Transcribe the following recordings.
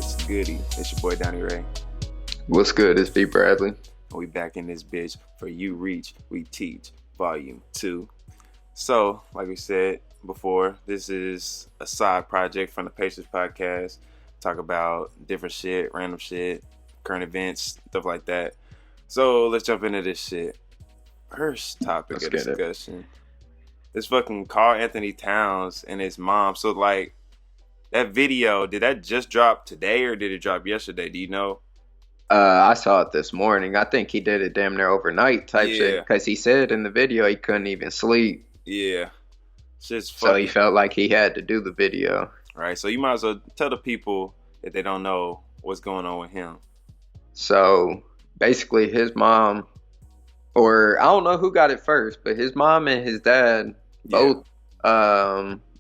What's goody? It's your boy Donnie Ray. What's good? It's B. Bradley. And we back in this bitch for You Reach, We Teach, Volume 2. So, like we said before, this is a side project from the Patience Podcast. Talk about different shit, random shit, current events, stuff like that. So, let's jump into this shit. First topic of discussion. This fucking Carl Anthony Towns and his mom. So, like, that video, did that just drop today or did it drop yesterday? Do you know? I saw it this morning. I think he did it damn near overnight type shit. Because he said in the video he couldn't even sleep. Yeah. So he felt like he had to do the video. Right. So you might as well tell the people that they don't know what's going on with him. So basically his mom, or I don't know who got it first, but his mom and his dad both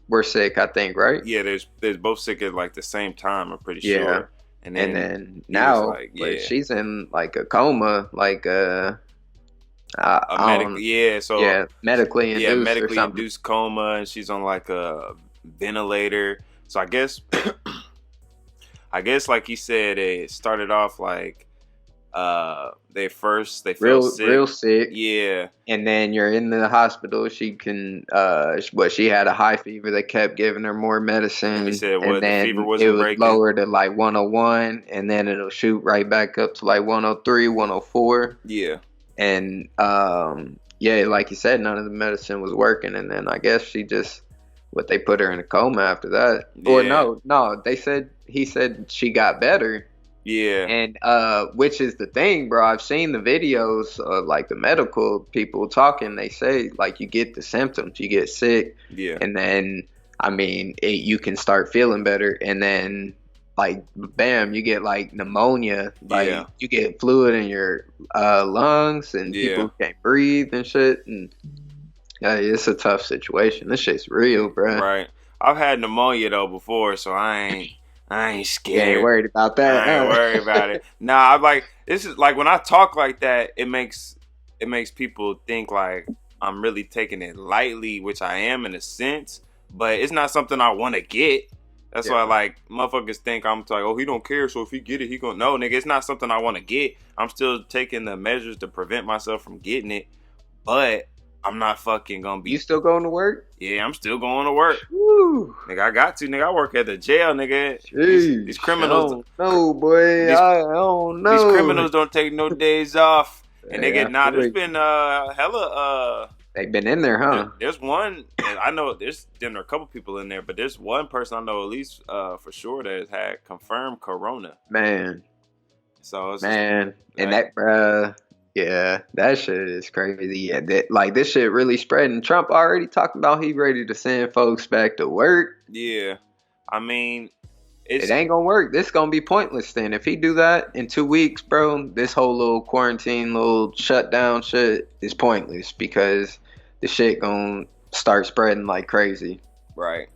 were sick, I think, right? Yeah, there's both sick at like the same time, I'm pretty sure. And then now like, she's in like a coma, like medically induced coma, and she's on like a ventilator. So I guess like he said, it started off like they felt sick. Real sick. Yeah. And then you're in the hospital. She can she had a high fever. They kept giving her more medicine. And he said the fever wasn't breaking. It was lowered to like 101, and then it'll shoot right back up to like 103, 104. Yeah. And like you said, none of the medicine was working, and then I guess they put her in a coma after that. Yeah. Or no, he said she got better. Yeah. And which is the thing, bro. I've seen the videos of like the medical people talking. They say like you get the symptoms, you get sick. Yeah. And then you can start feeling better, and then like bam, you get like pneumonia, like you get fluid in your lungs, and people can't breathe and shit. And it's a tough situation. This shit's real, bro. Right. I've had pneumonia though before, so I ain't scared. You ain't worried about that. I ain't worried about it. Nah, I'm like, this is like when I talk like that, it makes people think like I'm really taking it lightly, which I am in a sense, but it's not something I want to get. That's why like motherfuckers think I'm like, oh, he don't care, so if he get it, he gonna know, nigga. It's not something I want to get. I'm still taking the measures to prevent myself from getting it, but I'm not fucking gonna be. You still going to work? Yeah, I'm still going to work. Woo. Nigga, I got to. Nigga, I work at the jail, nigga. Jeez, these criminals. No, boy. I don't know. These criminals don't take no days off. And they get, there's been hella. They've been in there, huh? There's one, and I know there's a couple people in there, but there's one person I know at least for sure that has had confirmed corona. Man. So it's and that, bruh. Yeah, that shit is crazy. Yeah, this shit really spreading. Trump already talked about he ready to send folks back to work. Yeah, I mean, it ain't gonna work. This gonna be pointless then. If he do that in 2 weeks, bro, this whole little quarantine, little shutdown shit is pointless because the shit gonna start spreading like crazy. Right.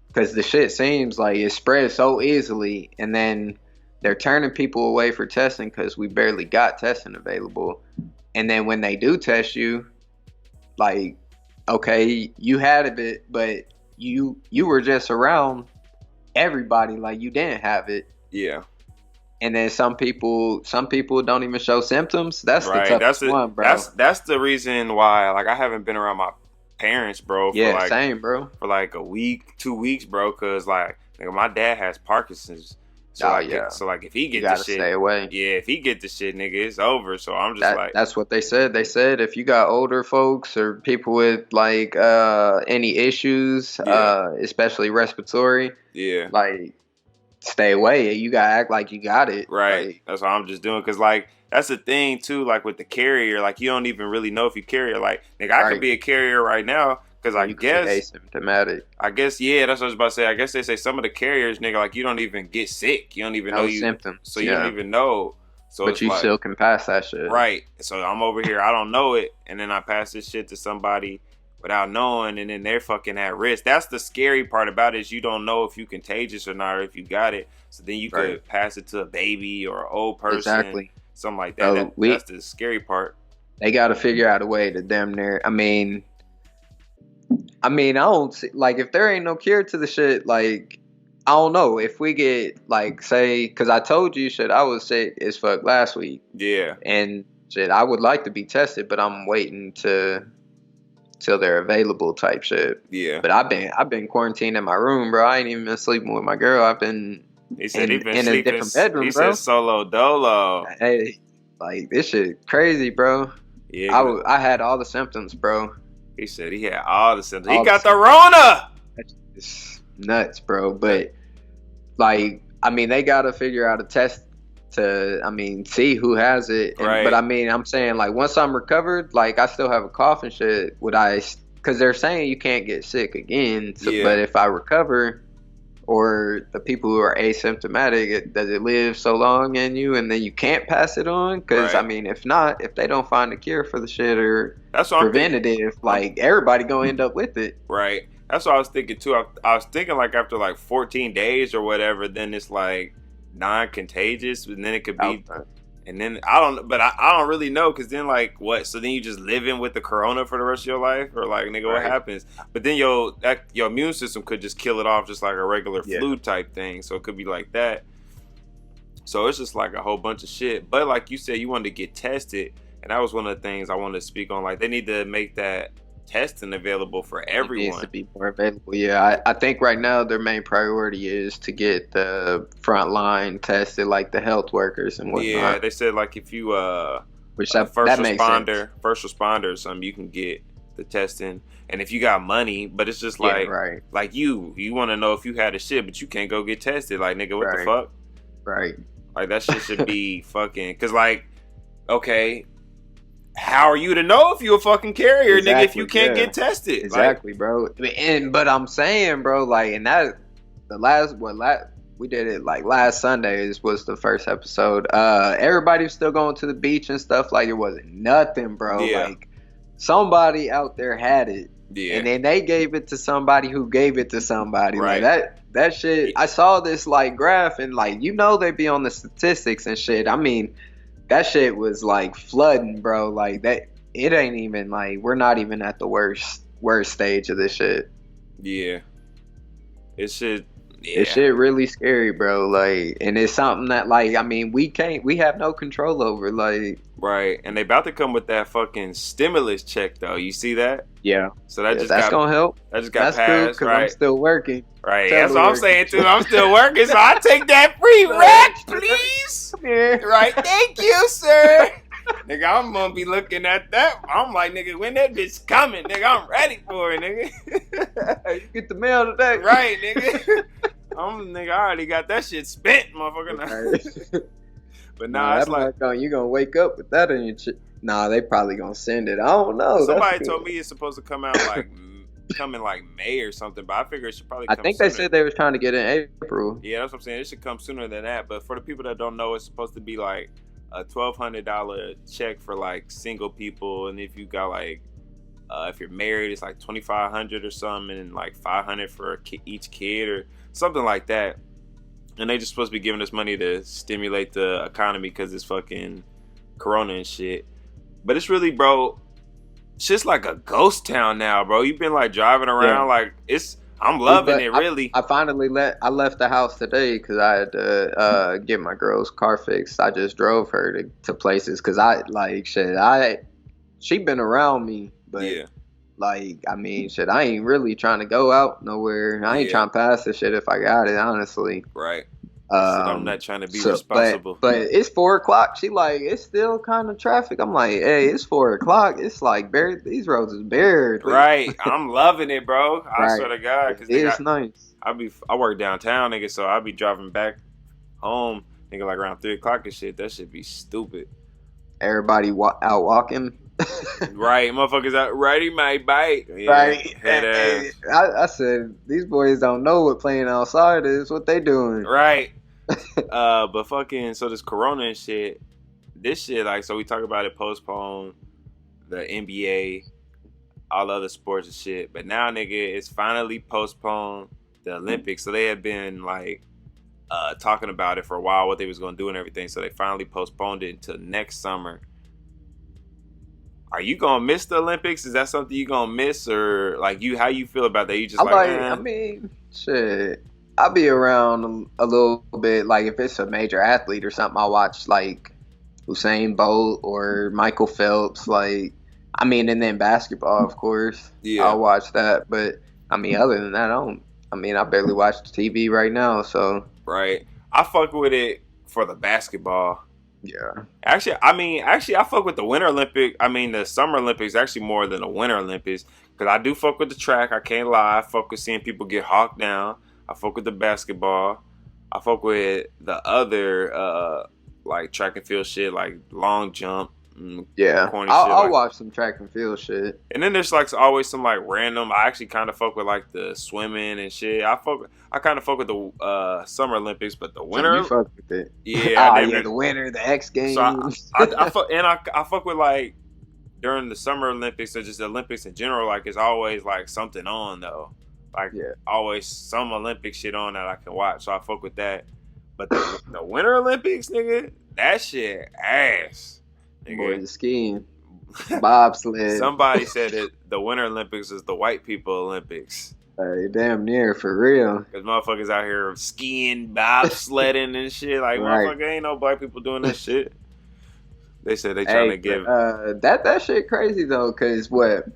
Because the shit seems like it spreads so easily, and then they're turning people away for testing because we barely got testing available. And then when they do test you, like, okay, you had a bit, but you were just around everybody like you didn't have it. Yeah. And then some people don't even show symptoms. That's right. The toughest one, bro. That's the reason why, like, I haven't been around my parents, bro. Same, bro. For like a week, 2 weeks, bro. Because like my dad has Parkinson's. So like if he get the shit, stay away. Yeah, if he get the shit, nigga, it's over. So I'm just that's what they said. They said if you got older folks or people with like any issues, especially respiratory, like stay away. You gotta act like you got it. Right. Like, that's what I'm just doing. Cause like that's the thing too. Like with the carrier, like you don't even really know if you carry it. Like nigga, I could be a carrier right now. Because I guess asymptomatic. I guess that's what I was about to say. I guess they say some of the carriers, nigga, like you don't even get sick. You don't even know symptoms. So you don't even know. So but you like, still can pass that shit. Right. So I'm over here, I don't know it, and then I pass this shit to somebody without knowing, and then they're fucking at risk. That's the scary part about it, is you don't know if you contagious or not, or if you got it. So then you could pass it to a baby or an old person. Exactly. Something like that. That's the scary part. They got to figure out a way to damn near. I don't see, like, if there ain't no cure to the shit, like, I don't know if we get like say because I told you shit I was sick as fuck last week. Yeah. And shit, I would like to be tested, but I'm waiting till they're available type shit. Yeah. But I've been quarantined in my room, bro. I ain't even been sleeping with my girl. I've been He said he been in sleeping. a different bedroom, He bro. said solo dolo. Hey, like this shit crazy, bro. Yeah. I had all the symptoms, bro. He said he had all the symptoms. All He got the symptoms. Rona. It's nuts, bro. But like, I mean, they gotta figure out a test to, I mean, see who has it. And, Right. But I mean, I'm saying like once I'm recovered, like I still have a cough and shit. Would I? Because they're saying you can't get sick again. So, Yeah. But if I recover, or the people who are asymptomatic, does it live so long in you and then you can't pass it on? Because Right. I mean, if not, if they don't find a cure for the shit or That's what I'm thinking. preventative, like everybody gonna end up with it. Right. That's what I was thinking too. I was thinking like after like 14 days or whatever, then it's like non-contagious, and then it could be. And then I don't really know, because then like what? So then you just live in with the corona for the rest of your life, or like nigga, what Right. happens? But then your immune system could just kill it off, just like a regular Yeah. flu type thing. So it could be like that. So it's just like a whole bunch of shit. But like you said, you wanted to get tested, and that was one of the things I wanted to speak on. Like they need to make that testing available for It needs everyone. to be more available. Yeah, I think right now their main priority is to get the front line tested, like the health workers and whatnot. Yeah, they said like if you Which first that makes sense. responder or something, you can get the testing. And if you got money, but it's just like Yeah, right, like you want to know if you had a shit, but you can't go get tested. Like nigga, what the Right. fuck? right. Like that shit should be fucking. Because like, okay, how are you to know if you a fucking carrier, nigga, if you Exactly, can't yeah. get tested? Exactly, bro. But I'm saying, bro, like, and that we did it like last Sunday was the first episode. Everybody was still going to the beach and stuff. Like it wasn't nothing, bro. Yeah. Like somebody out there had it. Yeah. And then they gave it to somebody who gave it to somebody. Right. Like that shit. I saw this like graph and like they be on the statistics and shit. I mean, that shit was like flooding, bro. Like that. It ain't even like we're not even at the worst stage of this shit. Yeah. It should. Yeah. This shit really scary, bro. Like, and it's something that like I mean we have no control over. Like, Right, and they about to come with that fucking stimulus check though. You see that? yeah. So that just that's gonna help. That just got That's cool passed, because right? I'm still working. Right. Totally That's what I'm working. saying too. I'm still working, so I take that free rec, please. Come here. Right. Thank you, sir. Nigga, I'm gonna be looking at that. I'm like, nigga, when that bitch coming, nigga, I'm ready for it, nigga. You get the mail today. Right, nigga. Nigga, I already got that shit spent, motherfucker. Right. But nah, it's like you gonna wake up with that in your chip. Nah, they probably gonna send it. I don't know. somebody That's told good. me it's supposed to come out like come in like May or something, but I figure it should probably I come think they sooner. said they was trying to get it in April. Yeah, that's what I'm saying. It should come sooner than that. But for the people that don't know, it's supposed to be like a $1,200 check for like single people, and if you got like if you're married, it's like $2,500 or something, and like $500 for each kid or something like that. And they just supposed to be giving us money to stimulate the economy because it's fucking corona and shit. But it's really, bro, shit's like a ghost town now, bro. You've been like driving around, like I'm loving it, really. I finally left the house today because I had to get my girl's car fixed. I just drove her to places because she been around me, but Yeah. like I mean shit, I ain't really trying to go out nowhere. I ain't Yeah. trying to pass the shit if I got it, honestly. Right. I'm not trying to be responsible. But it's 4:00. She like, it's still kind of traffic. I'm like, hey, it's 4:00. It's like buried. These roads is buried. Right. I'm loving it, bro. I Right. swear to God. Cause It's nice. I work downtown, nigga, so I be driving back home, nigga, like around 3:00 and shit. That should be stupid. Everybody out walking. Right. Motherfuckers out riding my bike. Yeah, Right. head ass. I said, these boys don't know what playing outside is. What they doing? Right. But fucking, so this corona and shit, this shit, like, so we talk about it postponed, the NBA, all other sports and shit. But now, nigga, it's finally postponed the Olympics. So they have been, like, talking about it for a while, what they was going to do and everything. So they finally postponed it until next summer. Are you gonna miss the Olympics? Is that something you gonna miss, or like how you feel about that? You just I I mean, shit. I'll be around a little bit. Like if it's a major athlete or something, I'll watch like Usain Bolt or Michael Phelps. Like, I mean, and then basketball, of course, Yeah, I'll watch that. But I mean, other than that, I don't. I mean, I barely watch TV right now, so right. I fuck with it for the basketball. yeah, Actually, I fuck with the Winter Olympic. I mean, the Summer Olympics actually more than the Winter Olympics because I do fuck with the track. I can't lie. I fuck with seeing people get hawked down. I fuck with the basketball. I fuck with the other like track and field shit, like long jump, yeah. corny shit. I'll Like, watch some track and field shit. and then there's like always some like random. I actually kind of fuck with like the swimming and shit. I kind of fuck with the Summer Olympics, but the So Winter, you fuck with it? yeah, I Yeah, damn the winter, the X So Games. I fuck with like during the Summer Olympics or just the Olympics in general. Like it's always like something on though. Like Yeah, always some Olympic shit on that I can watch. So I fuck with that. But the Winter Olympics, nigga, that shit ass, boy, nigga. the skiing, bobsled. Somebody said that the Winter Olympics is the white people Olympics. Damn near for real. Cause motherfuckers out here skiing, bobsledding and shit. Like Right. motherfucker, ain't no black people doing that shit. They said they trying to give. That shit crazy though, cause what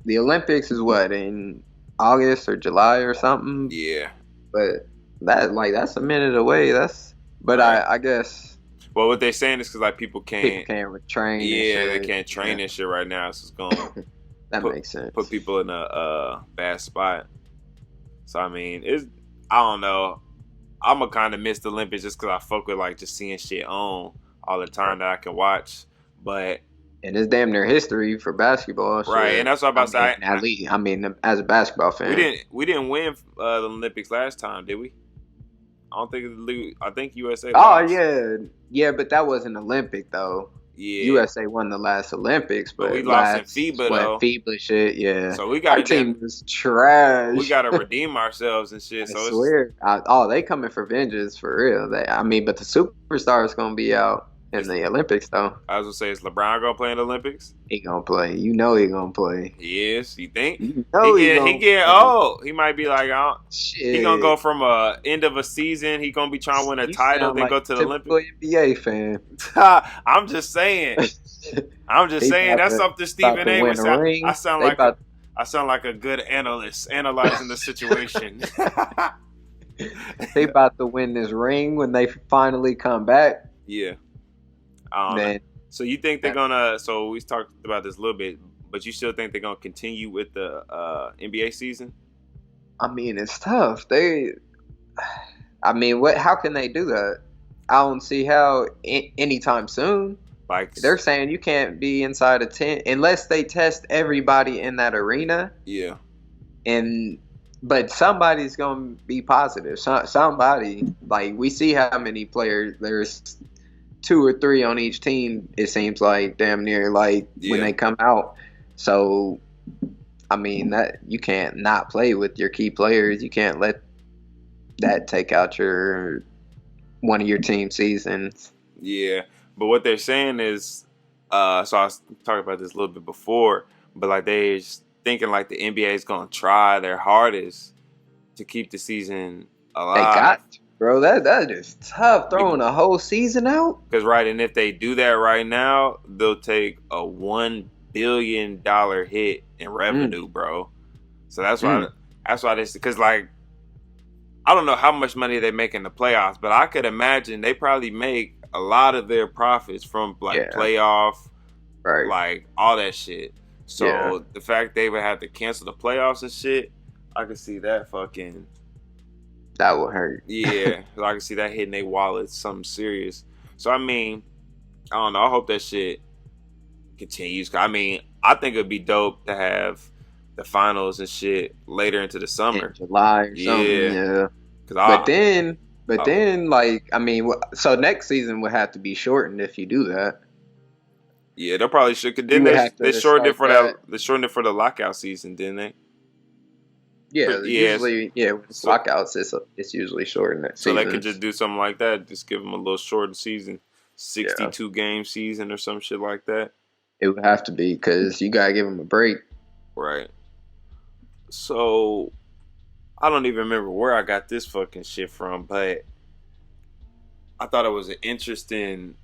the Olympics is what in August or July or something. Yeah. But that's a minute away. But Right. I guess Well, what they're saying is because like people people can't. can't train. Yeah, and they shit. can't train Yeah, and shit right now. So it's gonna that put makes sense. put people in a bad spot. So I mean, I don't know. I'ma kind of miss the Olympics just because I fuck with like just seeing shit on all the time that I can watch. But And it's damn near history for basketball. right, Shit. and that's what I'm about to say. At least, I mean, as a basketball fan, We didn't win the Olympics last time, did we? I don't think I think USA. Oh lost. yeah, but that wasn't Olympic though. Yeah. USA won the last Olympics, but we lost in last, FIBA what, though. FIBA shit, yeah. So we Our got team was trash. we got to redeem ourselves and shit. I So swear. They coming for vengeance for real. But the superstar is gonna be out in the Olympics though. I was gonna say, is LeBron gonna play in the Olympics? He gonna play. You know he gonna play. He is. You think? You know he gonna get play. old. He might be like, Shit. he gonna go from end of a season. He gonna be trying to win a You title, sound then like go to a the typical Olympics. NBA fan. I'm just saying. I'm just They saying. about That's to- something about Stephen to A. would win a say. ring. I sound They like about- I sound like a good analyst analyzing the situation. They about to win this ring when they finally come back. Yeah. I don't know. Man, So you think they're gonna? So we talked about this a little bit, but you still think they're gonna continue with the NBA season? I mean, it's tough. What? How can they do that? I don't see how anytime soon. Like They're saying you can't be inside a tent unless they test everybody in that arena, yeah, but somebody's gonna be positive. Somebody, like, we see how many players there's. 2 or 3 on each team, it seems like, damn near, like, when they come out. So, I mean, that you can't not play with your key players. You can't let that take out one of your team seasons. yeah. But what they're saying is, so I was talking about this a little bit before, but like they're thinking like the NBA is gonna try their hardest to keep the season alive. They got to, bro. That is tough, throwing a whole season out. Because right, and if they do that right now, they'll take a $1 billion hit in revenue, bro. So that's why this, because like I don't know how much money they make in the playoffs, but I could imagine they probably make a lot of their profits from like playoff, right? Like all that shit. So the fact they would have to cancel the playoffs and shit, I could see that fucking. That will hurt. Yeah, I can see that hitting their wallet, something serious. So I mean, I don't know. I hope that shit continues. I mean, I think it'd be dope to have the finals and shit later into the summer, in July or something. Yeah. But then, like, I mean, so next season would have to be shortened if you do that. Yeah, they probably should. Cause then they shortened it for they shortened it for the lockout season, didn't they? Yeah, usually, with lockouts, it's usually shortened. So they could just do something like that. Just give them a little shortened season, 62 game season or some shit like that. It would have to be because you gotta give them a break, right? So I don't even remember where I got this fucking shit from, but I thought it was an interesting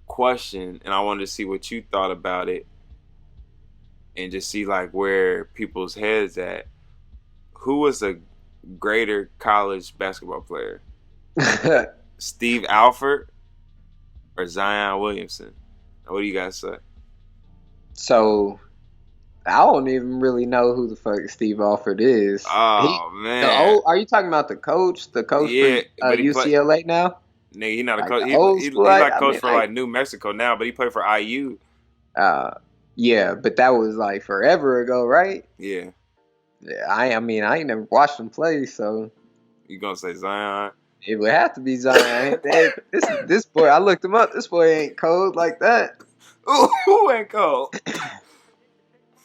question, and I wanted to see what you thought about it, and just see like where people's heads at. Who was a greater college basketball player, Steve Alford or Zion Williamson? What do you guys say? So I don't even really know who the fuck Steve Alford is. Oh man, Are you talking about the coach? The coach yeah, for but he played. UCLA now? Nigga, he not a Like coach. the He old he, school? he like I coach mean, for like New Mexico now, but he played for IU. Yeah, but that was like forever ago, right? Yeah, Yeah, I mean, I ain't never watched him play, so you gonna say Zion? it would have to be Zion. This boy, I looked him up. This boy ain't cold like that. Ooh, who ain't cold?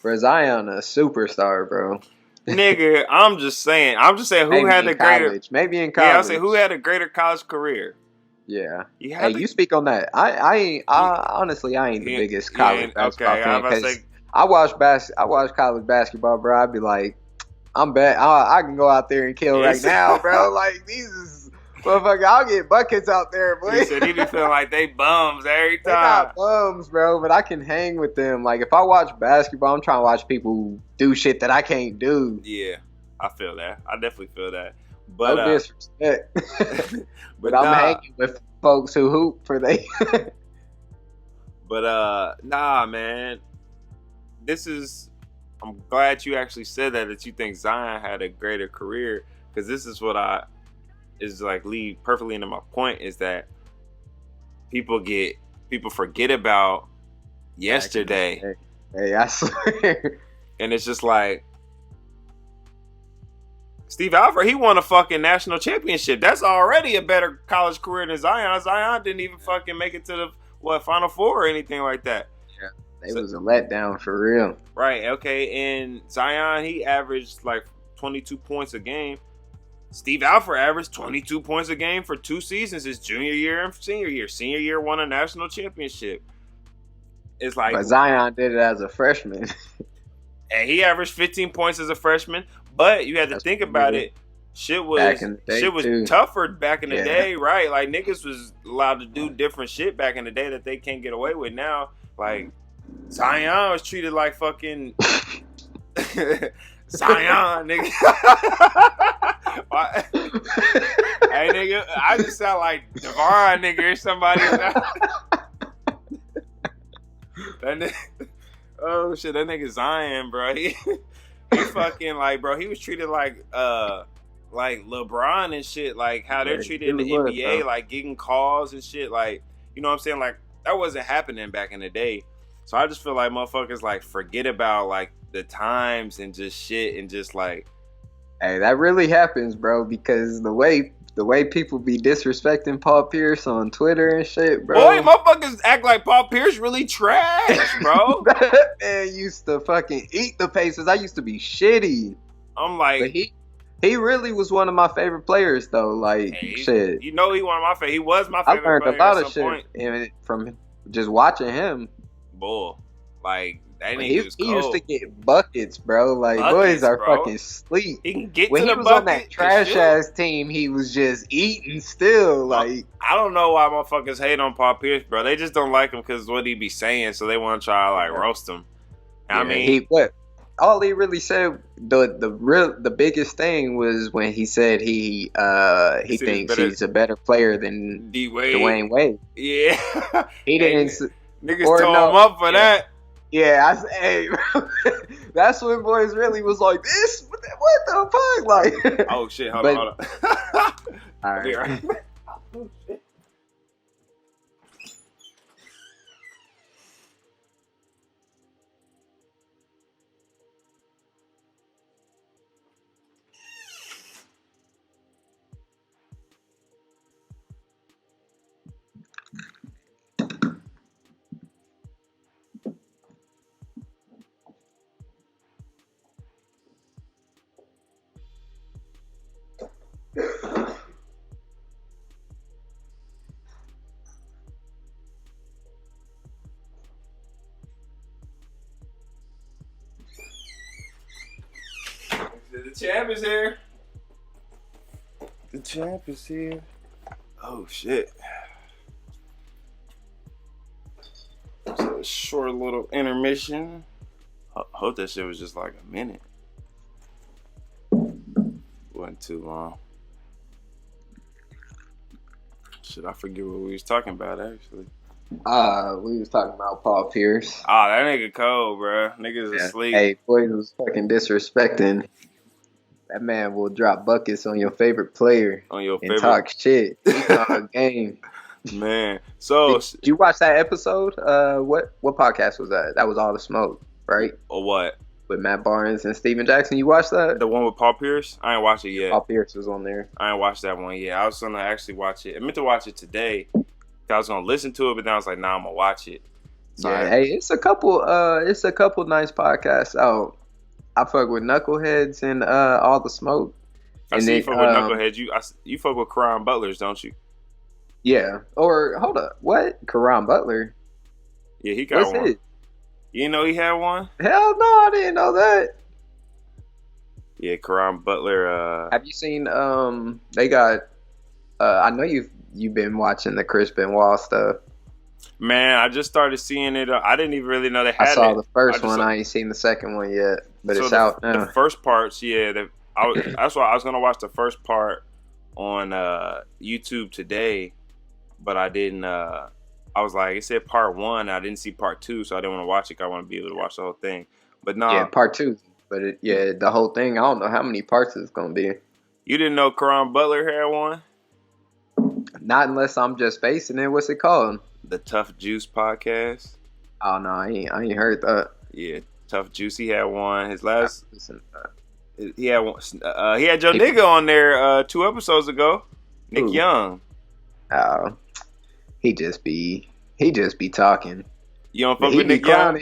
For Zion, a superstar, bro. Nigga, I'm just saying who Maybe had in the greater. college. Maybe in Yeah, I'll college. say who had a greater college career. Yeah. You Hey, had you speak on that. I honestly, I ain't the biggest college basketball okay. fan I'm about to because say I watch college basketball, bro. I'd be like, I'm bad. I can go out there and kill right Yes. now, bro. Like these is motherfucker. I'll get buckets out there, boy. he said he be feeling like they bums every They time. not bums, bro, but I can hang with them. Like if I watch basketball, I'm trying to watch people do shit that I can't do. Yeah, I feel that. I definitely feel that. No But disrespect. but I'm nah, hanging with folks who hoop for they. but nah, man. I'm glad you actually said that you think Zion had a greater career, because this is what is like lead perfectly into my point, is that people forget about yesterday. Hey, I swear. And it's just like Steve Alford, he won a fucking national championship. That's already a better college career than Zion. Zion didn't even fucking make it to the Final Four or anything like that. Yeah, it was a letdown for real. Right, okay. And Zion, he averaged like 22 points a game. Steve Alford averaged 22 points a game for 2 seasons, his junior year and senior year. Senior year won a national championship. It's like, but Zion did it as a freshman. and he averaged 15 points as a freshman. But you had to think about it. Shit was tougher back in the day, right? Like niggas was allowed to do different shit back in the day that they can't get away with now. Like Zion was treated like fucking Zion, nigga. Hey, nigga, I just sound like Devon, nigga, or somebody. That nigga, oh shit, that nigga Zion, bro. He fucking like, bro. He was treated like LeBron and shit. Like how they're treated in the NBA, bro. Like getting calls and shit. Like, you know what I'm saying? Like that wasn't happening back in the day. So I just feel like motherfuckers like forget about like the times and just shit and just like. Hey, that really happens, bro. Because the way people be disrespecting Paul Pierce on Twitter and shit, bro. Boy, motherfuckers act like Paul Pierce really trash, bro. That man used to fucking eat the Pacers. I used to be shitty. I'm like, but he really was one of my favorite players, though. Like, hey, shit. You know, he one of my favorite. He was my favorite. I learned player a lot at of some shit from just watching him. Bull, like that nigga was cold. He used to get buckets, bro. Like boys are fucking sleep. He can get when to he the was bucket on that trash ass team. He was just eating still. Like I don't know why motherfuckers hate on Paul Pierce, bro. They just don't like him because what he be saying, so they want to try to like roast him. Yeah, I mean, all he really said, the biggest thing was when he said he thinks he's a better player than Dwayne Wade. Yeah, he didn't. Niggas tore him up for that. Yeah, I said, hey, bro, that's when boys really was like, this, what the fuck? Like, oh shit, hold on. All right. Oh, shit. The champ is here. The champ is here. Oh shit. So a short little intermission. Hope that shit was just like a minute. Wasn't too long. Shit, I forget what we was talking about actually. We was talking about Paul Pierce. Oh, that nigga cold, bro. Niggas asleep. Hey, boys was fucking disrespecting. That man will drop buckets on your favorite player On your and favorite talk shit. He talk game. man. So Did you watch that episode? What podcast was that? That was All the Smoke, right? or what? With Matt Barnes and Steven Jackson. You watched that? The one with Paul Pierce? I ain't watched it yet. Paul Pierce was on there. I ain't watched that one yet. I was gonna actually watch it. I meant to watch it today. I was gonna listen to it, but then I was like, nah, I'm gonna watch it. So Yeah, hey, it's a couple nice podcasts out. I fuck with Knuckleheads and All the Smoke. I see you fuck with Knucklehead. You fuck with Karan Butlers, don't you? Yeah. Or hold up, what? Karan Butler? Yeah, he got What's one. it? You know he had one? Hell no, I didn't know that. Yeah, Karan Butler. Have you seen? They got. I know you've been watching the Chris Benoit stuff. Man, I just started seeing it. I didn't even really know they had it. I saw the first one. I ain't seen the second one yet, but it's out now. The first parts, yeah. That's why I was gonna watch the first part on YouTube today, but I didn't. I was like, it said part 1. I didn't see part 2, so I didn't want to watch it. I want to be able to watch the whole thing. But no, yeah, part 2. But the whole thing. I don't know how many parts it's gonna be. You didn't know Karan Butler had one? Not unless I'm just basing it. What's it called? The Tough Juice podcast. Oh no, I ain't heard that. Yeah, Tough Juice. He had one. His last. He had one. He had Joe Nigga on there 2 episodes ago. Nick Young. Oh, he just be talking. You don't fuck with Nick Young?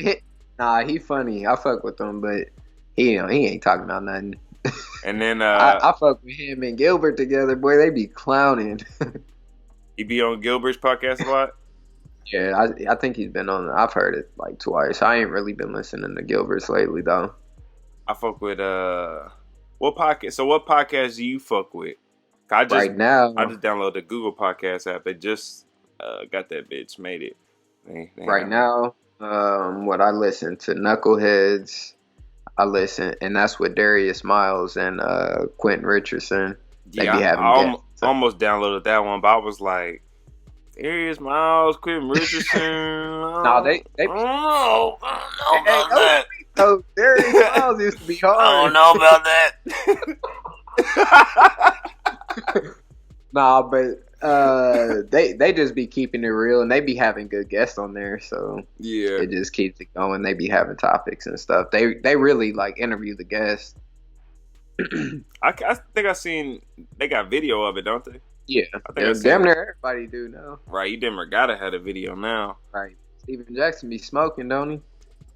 Nah, he funny. I fuck with him, but he ain't talking about nothing. And then I fuck with him and Gilbert together. Boy, they be clowning. He be on Gilbert's podcast a lot. Yeah, I think he's been on. I've heard it like twice. I ain't really been listening to Gilbert's lately though. I fuck with what podcast? So what podcast do you fuck with? Right now, I just downloaded the Google Podcast app. They just got that bitch, made it. Right now, what I listen to, Knuckleheads. I listen, and that's with Darius Miles and Quentin Richardson. They be having I almost downloaded that one, but I was like, Darius Miles, Quentin Richardson. No, they I don't know about that. So Darius Miles used to be hard. I don't know about that. Nah, but they just be keeping it real, and they be having good guests on there, so yeah, it just keeps it going. They be having topics and stuff. They really like interview the guests. I think I seen they got video of it, don't they? Yeah, damn near everybody do now. Right, you damn near gotta have a video now. Right, Steven Jackson be smoking, don't he?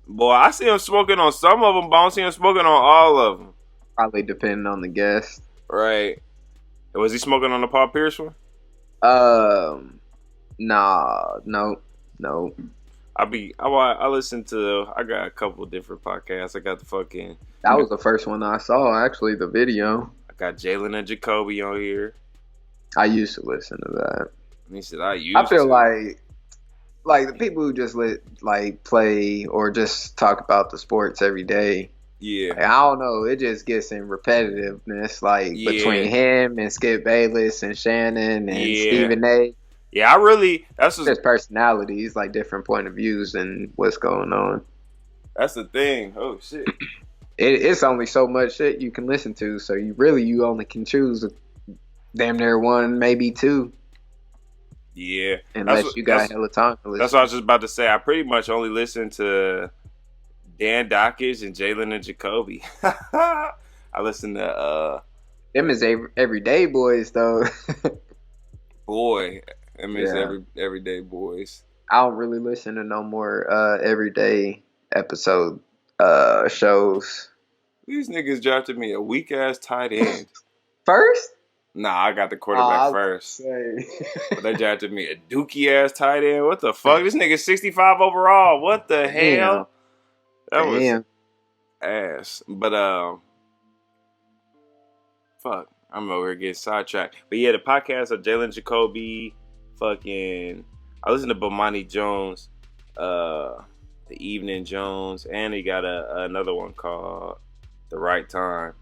Boy, I see him smoking on some of them, but I don't see him smoking on all of them. Probably depending on the guest. Right. Was he smoking on the Paul Pierce one? Nah, no. I listen to. I got a couple different podcasts. I got the fucking. That was the first one I saw. Actually, the video. I got Jalen and Jacoby on here. I used to listen to that. And he said I feel like the people who just play or just talk about the sports every day. Yeah. Like, I don't know. It just gets in repetitiveness, between him and Skip Bayless and Shannon and Stephen A. Yeah, that's just personalities, like different point of views and what's going on. That's the thing. Oh shit. It's only so much shit you can listen to, so you only can choose damn near 1, maybe 2. Yeah. Unless you got hella time to listen. That's what I was just about to say. I pretty much only listen to Dan Dockage and Jalen and Jacoby. I listen to them is everyday boys though. Boy, them is everyday boys. I don't really listen to no more everyday episode shows. These niggas drafted me a weak ass tight end. First? Nah, I got the quarterback first. But they drafted me a dookie ass tight end. What the fuck? This nigga's 65 overall. What the hell? That was ass. But fuck. I'm over here getting sidetracked. But yeah, the podcast of Jalen Jacoby, fucking, I listen to Bomani Jones, The Evening Jones, and he got another one called The Right Time.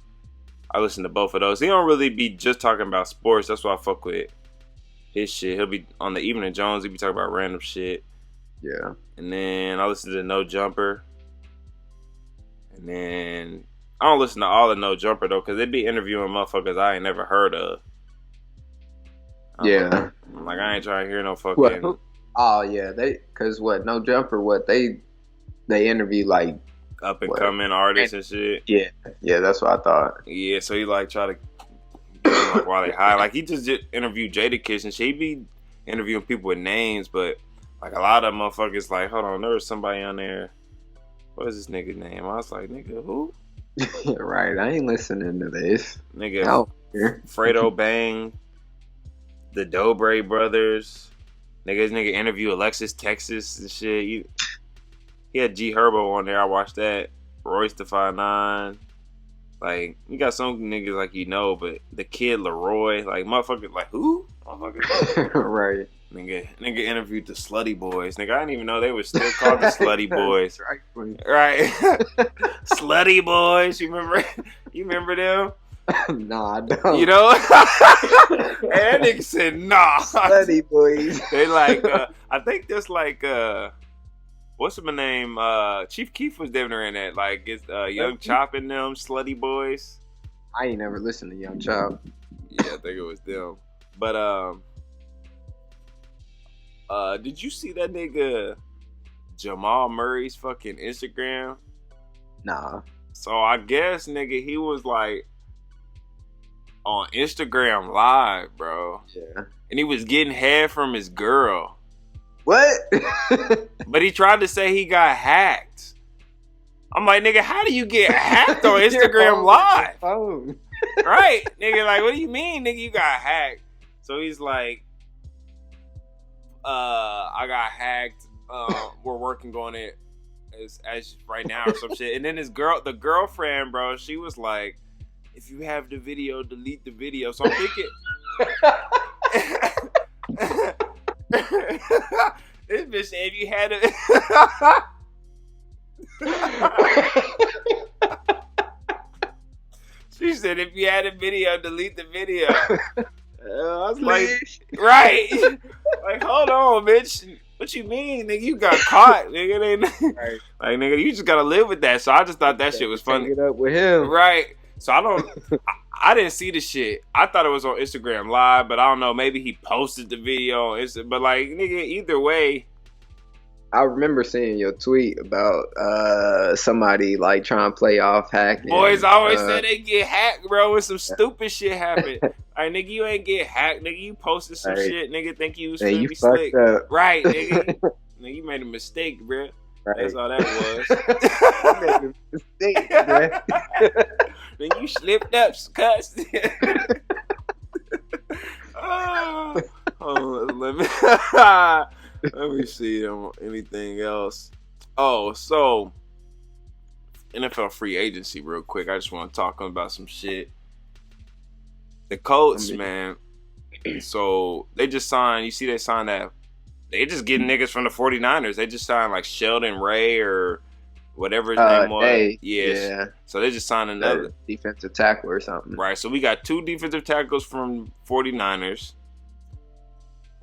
I listen to both of those. He don't really be just talking about sports. That's why I fuck with his shit. He'll be on The Evening Jones. He'll be talking about random shit. Yeah. And then I listen to No Jumper. And then I don't listen to all of No Jumper though, because they be interviewing motherfuckers I ain't never heard of. Yeah. I'm like, I ain't trying to hear no fucking. What? Oh yeah, cause No Jumper, they interview like up and coming artists and shit. Yeah, that's what I thought. Yeah, so he like try to get them, like while they high. Like he just interviewed Jadakiss and shit. He be interviewing people with names, but like a lot of motherfuckers like, hold on, there was somebody on there. What is this nigga name? I was like, nigga, who? Right, I ain't listening to this. Nigga, Fredo Bang, the Dobre brothers. This nigga interview Alexis Texas and shit. He had G Herbo on there. I watched that. Royce the 5'9". Like, you got some niggas like but the kid Leroy, like motherfucker, like who? Motherfucker. Right. Nigga interviewed the Slutty Boys. Nigga, I didn't even know they were still called the Slutty Boys. Right. Slutty Boys. You remember them? Nah, I don't. You know? And that nigga said, nah. Slutty Boys. They like, I think that's like, what's my name? Chief Keef was damn near in that. Like, it's Young Chop and them, Slutty Boys. I ain't never listened to Young Chop. Yeah, I think it was them. But, did you see that nigga Jamal Murray's fucking Instagram? Nah. So I guess, nigga, he was like on Instagram Live, bro. Yeah. And he was getting head from his girl. What? But he tried to say he got hacked. I'm like, nigga, how do you get hacked on Instagram Live? Right, nigga, like, what do you mean, nigga, you got hacked? So he's like, I got hacked. We're working on it as right now or some shit. And then the girlfriend, bro, she was like, if you have the video, delete the video. So I'm thinking, this bitch said if you had it. She said if you had a video, delete the video. I was like, right. Like, hold on, bitch. What you mean, nigga? You got caught, nigga. Right. Like, nigga, you just gotta live with that. So I just thought that shit was funny. Get up with him, right? So I didn't see the shit. I thought it was on Instagram Live, but I don't know. Maybe he posted the video on Instagram. But like, nigga, either way. I remember seeing your tweet about somebody like trying to play off hacking. Boys always say they get hacked, bro, when some stupid shit happen. Like, nigga, you ain't get hacked, nigga. You posted some shit, nigga. Think you was finna be slick, right, nigga? Nigga, you made a mistake, bro. Right. That's all that was. I made a mistake, bro. Then you slipped up, cuss. Let me see anything else. Oh, so NFL free agency real quick. I just want to talk about some shit. The Colts, man. So they just signed, you see they signed that. They just getting niggas from the 49ers. They just signed like Sheldon Ray or whatever his name was. Yeah. So they just signed another defensive tackle or something. Right. So we got 2 defensive tackles from 49ers.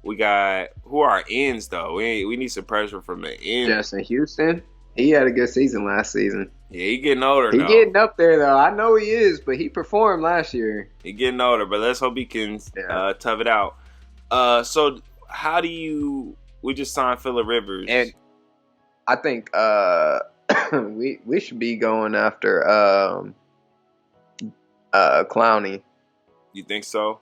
We got, who are our ends though? We need some pressure from the ends. Justin Houston. He had a good season last season. Yeah, he getting older though. He getting up there though. I know he is, but he performed last year. He getting older, but let's hope he can tough it out. So how do we just signed Phillip Rivers. And I think we should be going after Clowney. You think so?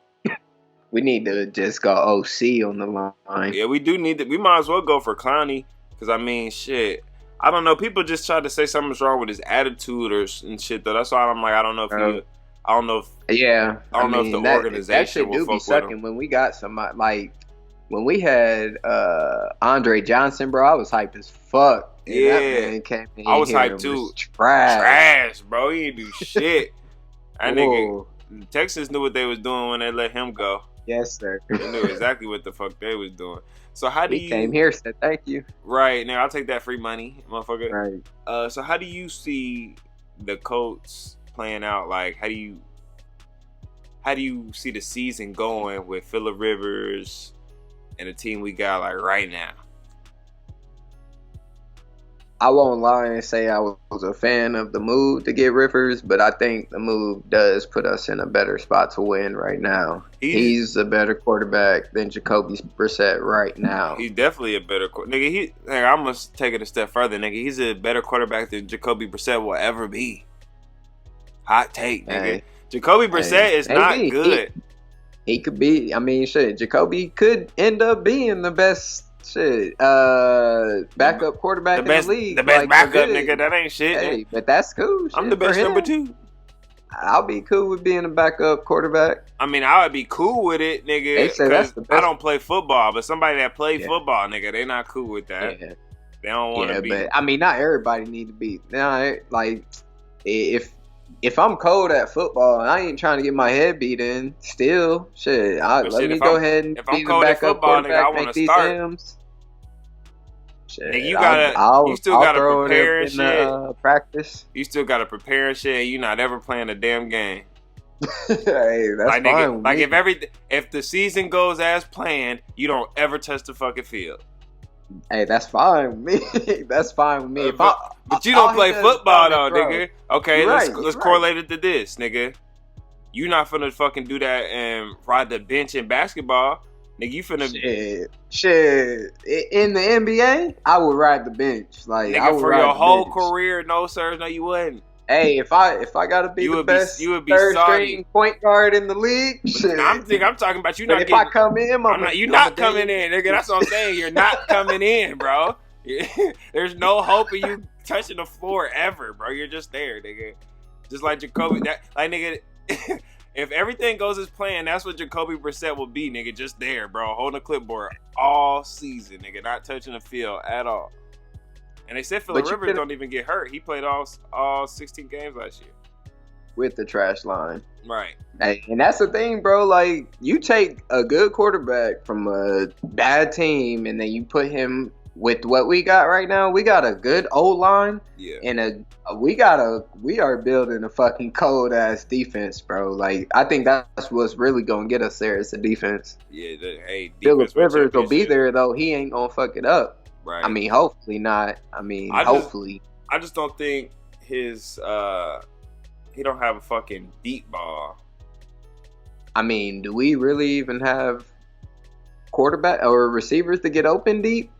We need to just go OC on the line. Yeah, we do need to. We might as well go for Clowney. Because, I mean, shit. I don't know. People just tried to say something's wrong with his attitude and shit, though. That's why I'm like, I don't know if I don't know if... Yeah. I don't know if the organization will fuck with him. When we got somebody, like, when we had Andre Johnson, bro, I was hyped as fuck. And yeah. That man came in I was hyped, too. Trash, bro. He didn't do shit. That The Texans knew what they was doing when they let him go. Yes, sir. They knew exactly what the fuck they was doing. So how do we came here, said thank you. Right now, I'll take that free money, motherfucker. Right. So how do you see the Colts playing out? Like, how do you see the season going with Phillip Rivers and the team we got like right now? I won't lie and say I was a fan of the move to get Rivers, but I think the move does put us in a better spot to win right now. He's a better quarterback than Jacoby Brissett right now. He's definitely a better nigga. I'm gonna take it a step further, nigga. He's a better quarterback than Jacoby Brissett will ever be. Hot take, nigga. Hey. Jacoby Brissett is not good. He could be. I mean, shit. Jacoby could end up being the best. Backup quarterback in the league. The best backup, nigga. That ain't shit. Hey, but that's cool. I'm the best number 2. I'll be cool with being a backup quarterback. I mean, I would be cool with it, nigga. They say that's the best. I don't play football, but somebody that plays football, nigga, they not cool with that. Yeah. They don't want to be. But I mean, not everybody need to be. Like, if I'm cold at football and I ain't trying to get my head beat in, still, let me go ahead and be the backup quarterback, nigga, make these M's. Nigga, you still gotta prepare and shit. Practice. You still gotta prepare and shit. You're not ever playing a damn game. Hey, that's like, fine. Nigga, like if the season goes as planned, you don't ever touch the fucking field. Hey, that's fine with me. That's fine with me. But you don't play football though, nigga. Okay, let's correlate it to this, nigga. You not finna fucking do that and ride the bench in basketball. Nigga, you finna shit. In the NBA, I would ride the bench. Like, nigga, I would for ride your the whole bench. career, no sir, no you wouldn't. Hey, if I gotta be the best third string point guard in the league, shit. I'm talking about you. But if I come in, you're not coming in, nigga. That's what I'm saying. You're not coming in, bro. There's no hope of you touching the floor ever, bro. You're just there, nigga. Just like Jacoby. Nigga. If everything goes as planned, that's what Jacoby Brissett will be, nigga. Just there, bro, holding a clipboard all season, nigga, not touching the field at all. And they said Phillip Rivers don't even get hurt. He played all 16 games last year. With the trash line. Right. Hey, and that's the thing, bro. Like, you take a good quarterback from a bad team, and then you put him with what we got right now. We got a good O-line. Yeah. And we are building a fucking cold ass defense, bro. Like, I think that's what's really gonna get us there is the defense. Yeah. Phillip Rivers will be there though. He ain't gonna fuck it up. Right. I mean, hopefully not. Hopefully. I just don't think his he don't have a fucking deep ball. I mean, do we really even have quarterback or receivers to get open deep?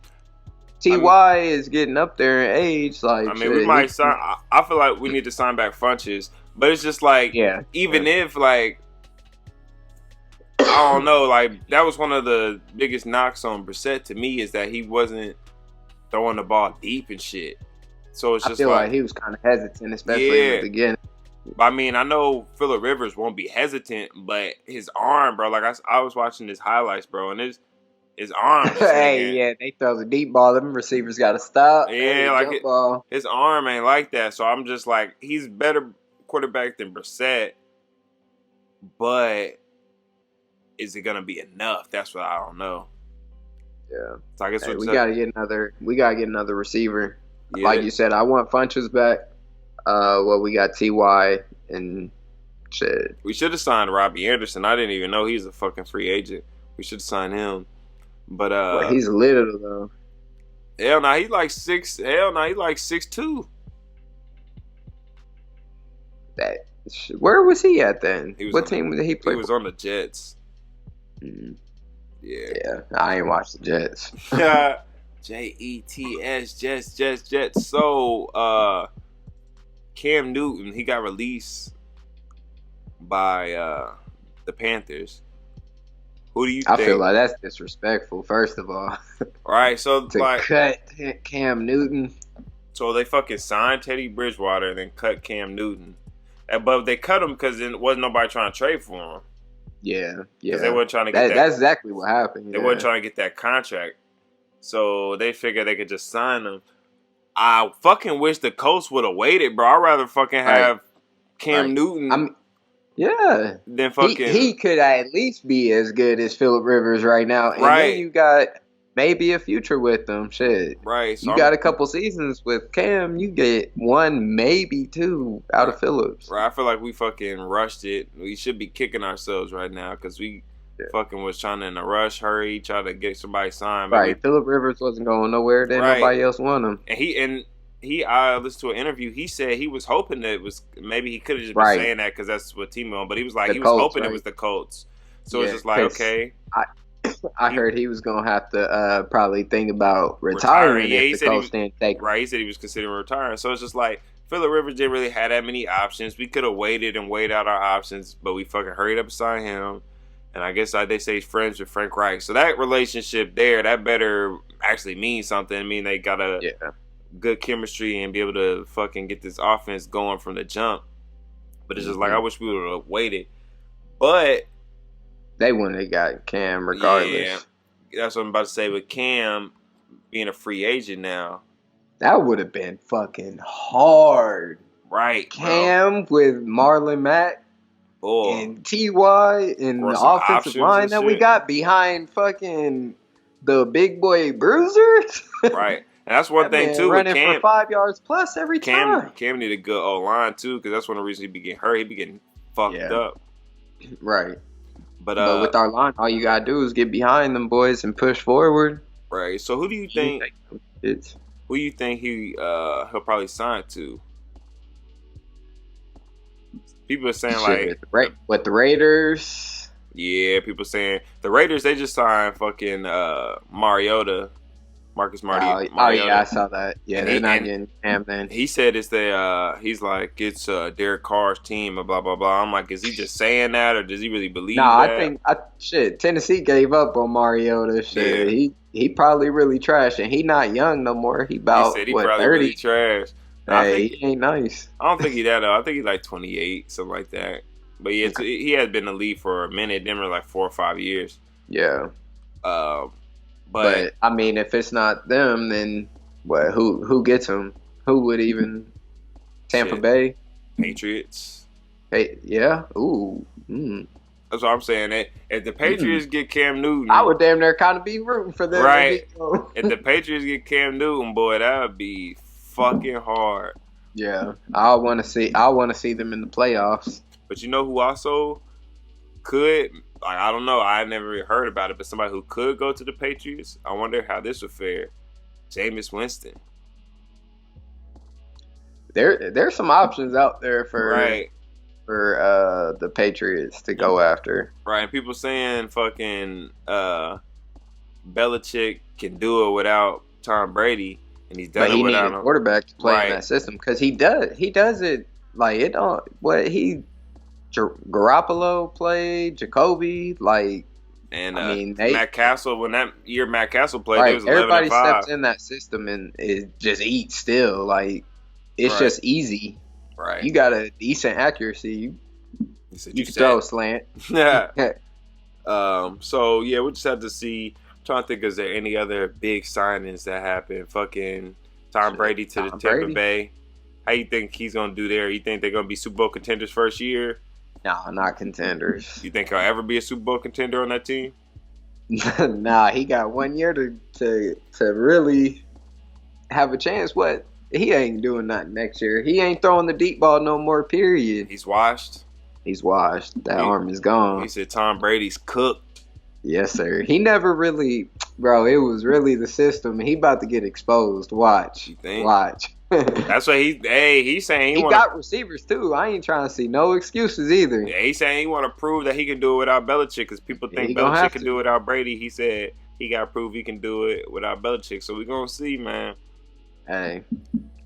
Ty is getting up there in age. Like, I mean, we might sign. I feel like we need to sign back Funches, but it's just like, if like, I don't know, like that was one of the biggest knocks on Brissett to me is that he wasn't throwing the ball deep and shit. So it's just I feel like he was kind of hesitant, especially in the beginning. I mean, I know Phillip Rivers won't be hesitant, but his arm, bro. Like I was watching his highlights, bro, and his arm. They throw the deep ball. Them receivers got to stop. Yeah, like his arm ain't like that. So I'm just like, he's better quarterback than Brissett, but is it gonna be enough? That's what I don't know. Yeah, so I guess we gotta get another receiver. Yeah. Like you said, I want Funches back. We got Ty and shit. We should have signed Robbie Anderson. I didn't even know he's a fucking free agent. We should have signed him. But he's little though. Hell no, he's like 6. Hell no, he's like 6'2". Where was he at then? What team did he play? He was on the Jets. Mm. Yeah, I ain't watched the Jets. Jets, Jets. So, Cam Newton, he got released by the Panthers. Who do you think? I feel like that's disrespectful, first of all. Right, so to cut Cam Newton. So they fucking signed Teddy Bridgewater and then cut Cam Newton. But they cut him because there wasn't nobody trying to trade for him. Yeah. They weren't trying to get that. That's exactly what happened. They weren't trying to get that contract. So they figured they could just sign him. I fucking wish the Colts would have waited, bro. I'd rather fucking have Cam Newton Yeah. Then fucking He could at least be as good as Phillip Rivers right now. And then right, you got maybe a future with them. Shit. right. So You got a couple seasons with Cam, you get one, maybe two out right, of Phillips. right. I feel like we fucking rushed it. We should be kicking ourselves right now because we fucking was trying to in a rush, hurry, try to get somebody signed. Right. Phillip Rivers wasn't going nowhere. Then nobody else won him. And I listened to an interview. He said he was hoping that it was maybe he could have just been saying that because that's what team on, but he was like was hoping it was the Colts. So it's just like okay. I heard he was gonna have to probably think about retiring if the Colts didn't take him. Right, he said he was considering retiring. So it's just like Phillip Rivers didn't really have that many options. We could have waited and weighed out our options, but we fucking hurried up and signed him. And I guess they say he's friends with Frank Reich. So that relationship there, that better actually mean something. I mean, they got a good chemistry and be able to fucking get this offense going from the jump. But it's just like I wish we would have waited. But they wouldn't have got Cam regardless. Yeah, that's what I'm about to say. With Cam being a free agent now, that would have been fucking hard. Right, Cam with Marlon Mack and T.Y. and the offensive line that we got behind fucking the big boy bruisers. Right. And that's one thing too. Running with Cam, for 5 yards plus every time. Cam needed a good O line too, because that's one of the reasons he be getting hurt. He be getting fucked up. Right. But with our line, all you gotta do is get behind them boys and push forward. Right. So who do you think? Who you think he'll probably sign to? People are saying with the Raiders. Yeah, people saying the Raiders. They just signed fucking Mariota. Marcus Mariota. Oh yeah, I saw that. Yeah, they're not getting Cam then. He said it's he's like it's Derek Carr's team and blah blah blah. I'm like, is he just saying that or does he really believe that? I think Tennessee gave up on Mariota. Shit, yeah. He probably really trash and he not young no more. He about he said he probably 30. Really trash. Hey, he ain't nice. I don't think he that old. I think he's like 28, something like that. But yeah, he has been in the league for a minute, then like 4 or 5 years. Yeah. But I mean, if it's not them, then what? Who gets them? Who would even? Tampa Bay, Patriots. Hey, yeah. Ooh. Mm. That's what I'm saying. If the Patriots get Cam Newton, I would damn near kind of be rooting for them. Right. If the Patriots get Cam Newton, boy, that would be fucking hard. Yeah, I want to see them in the playoffs. But you know who also could? Like, I don't know. I never really heard about it, but somebody who could go to the Patriots. I wonder how this would fare. Jameis Winston. There's some options out there for the Patriots to go after. Right, and people saying fucking Belichick can do it without Tom Brady, and he's done it without him. A quarterback to play in that system because he does it like it don't what he. Garoppolo played, Jacoby, like, and I mean, Matt Castle. When that year Matt Castle played, it was 11-5. Everybody steps in that system and it just eats still. Like, it's just easy. Right. You got a decent accuracy. You can throw a slant. Yeah. So yeah, we just have to see. I'm trying to think, is there any other big signings that happened? Fucking Tom Brady to the Tampa Bay. How you think he's gonna do there? You think they're gonna be Super Bowl contenders first year? No, not contenders. You think he'll ever be a Super Bowl contender on that team? Nah, he got 1 year to really have a chance. What? He ain't doing nothing next year. He ain't throwing the deep ball no more, period. He's washed? He's washed. That arm is gone. He said Tom Brady's cooked. Yes, sir. He never really... Bro, it was really the system. He about to get exposed. Watch. You think? Watch. That's what he's saying. He got receivers too. I ain't trying to see no excuses either. Yeah, he's saying he want to prove that he can do it without Belichick because people think Belichick can do it without Brady. He said he got to prove he can do it without Belichick. So we're gonna see, man. Hey,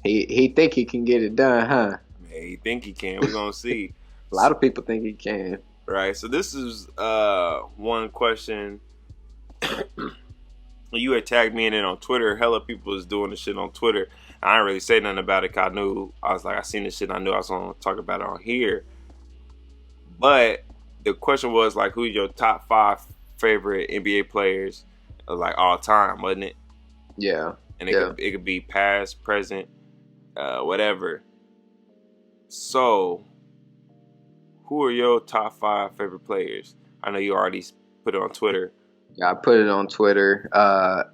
he think he can get it done, huh? Yeah, he think he can. We're gonna see. A lot of people think he can. Right. So this is one question. You had tagged me in it on Twitter. Hella people is doing this shit on Twitter. I didn't really say nothing about it because I seen this shit and I knew I was going to talk about it on here. But the question was, like, who's your top 5 favorite NBA players of, like, all time, wasn't it? Yeah. And it could be past, present, whatever. So, who are your top 5 favorite players? I know you already put it on Twitter. Yeah, I put it on Twitter.